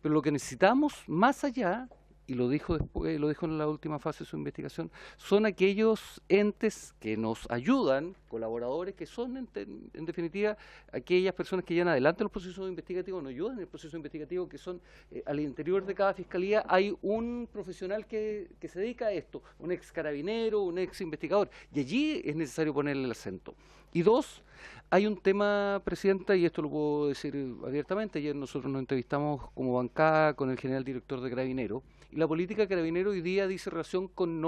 Pero lo que necesitamos más allá, y lo dijo después, lo dijo en la última fase de su investigación, son aquellos entes que nos ayudan, colaboradores, que son en definitiva aquellas personas que llevan adelante los procesos investigativos, nos ayudan en el proceso investigativo, que son al interior de cada fiscalía hay un profesional que se dedica a esto, un ex carabinero, un ex investigador, y allí es necesario ponerle el acento. Y 2, hay un tema, Presidenta, y esto lo puedo decir abiertamente. Ayer nosotros nos entrevistamos como bancada con el general director de Carabineros, y la política de Carabineros hoy día dice relación con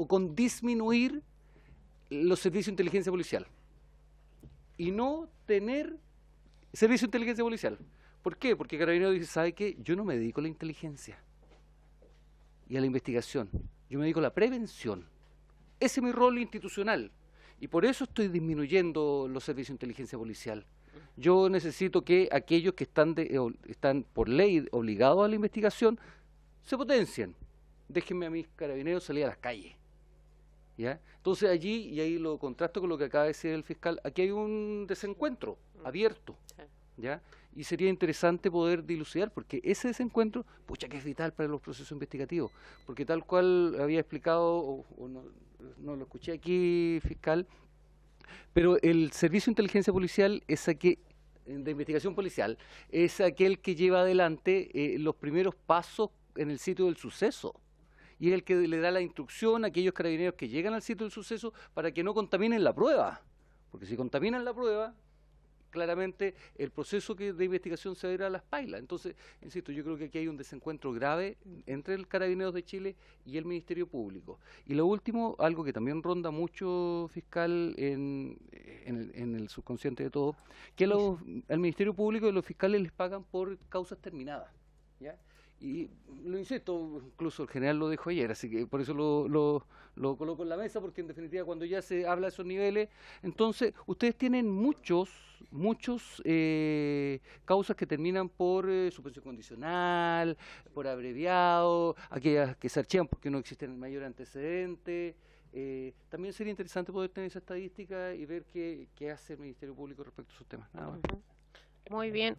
con disminuir los servicios de inteligencia policial y no tener servicio de inteligencia policial. ¿Por qué? Porque Carabineros dice, ¿sabe qué? Yo no me dedico a la inteligencia y a la investigación, yo me dedico a la prevención. Ese es mi rol institucional. Y por eso estoy disminuyendo los servicios de inteligencia policial. Yo necesito que aquellos que están por ley obligados a la investigación se potencien. Déjenme a mis carabineros salir a las calles. ¿Ya? Entonces allí, y ahí lo contrasto con lo que acaba de decir el fiscal, aquí hay un desencuentro abierto. ¿ya? Y sería interesante poder dilucidar, porque ese desencuentro, pucha, que es vital para los procesos investigativos, porque tal cual había explicado, o no lo escuché aquí, fiscal, pero el Servicio de Inteligencia Policial es de investigación policial, es aquel que lleva adelante los primeros pasos en el sitio del suceso. Y es el que le da la instrucción a aquellos carabineros que llegan al sitio del suceso para que no contaminen la prueba. Porque si contaminan la prueba, claramente el proceso de investigación se va a ir a las pailas. Entonces, insisto, yo creo que aquí hay un desencuentro grave entre el Carabineros de Chile y el Ministerio Público. Y lo último, algo que también ronda mucho, fiscal, en el subconsciente de todos, que al Ministerio Público y los fiscales les pagan por causas terminadas, ¿ya? Y lo insisto, incluso el general lo dijo ayer, así que por eso lo coloco en la mesa, porque en definitiva cuando ya se habla de esos niveles, entonces ustedes tienen muchos causas que terminan por suspensión condicional, por abreviado, aquellas que se archivan porque no existen el mayor antecedente. También sería interesante poder tener esa estadística y ver qué hace el Ministerio Público respecto a esos temas. Nada más. Muy bien.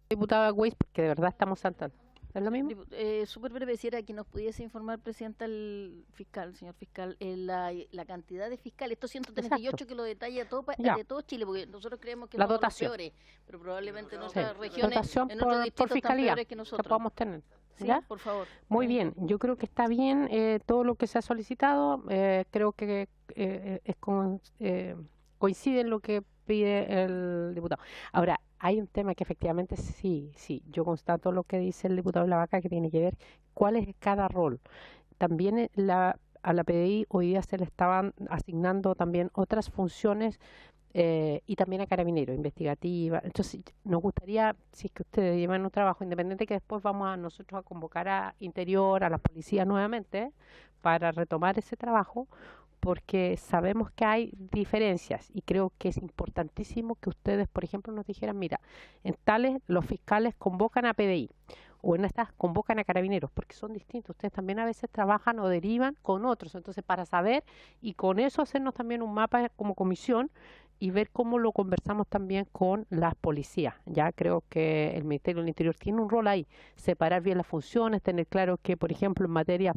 Diputada Weiss, porque de verdad estamos saltando. ¿Es lo mismo? Súper breve, quisiera que nos pudiese informar, presidenta, el señor fiscal, la cantidad de fiscales, estos 138 Exacto. que lo detalla todo Ya. de todo Chile, porque nosotros creemos que La somos los dotación. peores, pero probablemente en Sí. otras regiones, Dotación en otros por distritos están fiscalía peores que que nosotros. podamos tener. Sí, ¿Ya? por favor. Muy bien, yo creo que está bien todo lo que se ha solicitado, creo que coincide en lo que pide el diputado. Ahora, hay un tema que efectivamente sí, yo constato lo que dice el diputado de la Vaca, que tiene que ver cuál es cada rol. También a la PDI hoy día se le estaban asignando también otras funciones y también a Carabineros, investigativa. Entonces, nos gustaría, si es que ustedes llevan un trabajo independiente, que después vamos nosotros a convocar a Interior, a la policía nuevamente, para retomar ese trabajo, porque sabemos que hay diferencias y creo que es importantísimo que ustedes, por ejemplo, nos dijeran, mira, en tales los fiscales convocan a PDI o en estas convocan a Carabineros, porque son distintos. Ustedes también a veces trabajan o derivan con otros, entonces para saber y con eso hacernos también un mapa como comisión y ver cómo lo conversamos también con las policías. Ya creo que el Ministerio del Interior tiene un rol ahí, separar bien las funciones, tener claro que, por ejemplo, en materias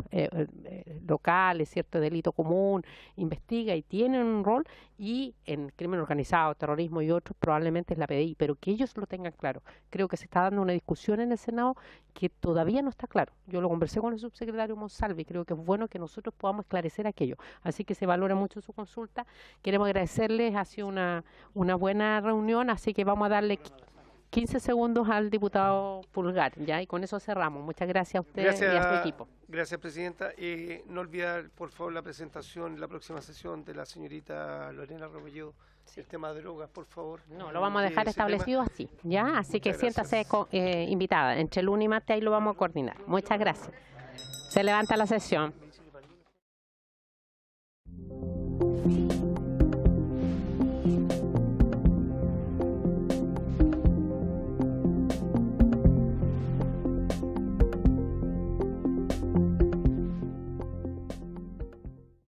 locales, cierto delito común, investiga y tiene un rol, y en crimen organizado, terrorismo y otros, probablemente es la PDI, pero que ellos lo tengan claro. Creo que se está dando una discusión en el Senado que todavía no está claro. Yo lo conversé con el subsecretario Monsalve, creo que es bueno que nosotros podamos esclarecer aquello. Así que se valora mucho su consulta. Queremos agradecerles, ha sido una buena reunión, así que vamos a darle 15 segundos al diputado Pulgar, ¿ya? Y con eso cerramos. Muchas gracias a usted y a su equipo. Gracias, presidenta. No olvidar, por favor, la presentación, la próxima sesión de la señorita Lorena Rebolledo. El tema de drogas, por favor. No, lo vamos a dejar establecido así, ¿ya? Así que Muchas siéntase gracias. invitada. Entre el lunes y martes ahí lo vamos a coordinar. Muchas gracias. Se levanta la sesión.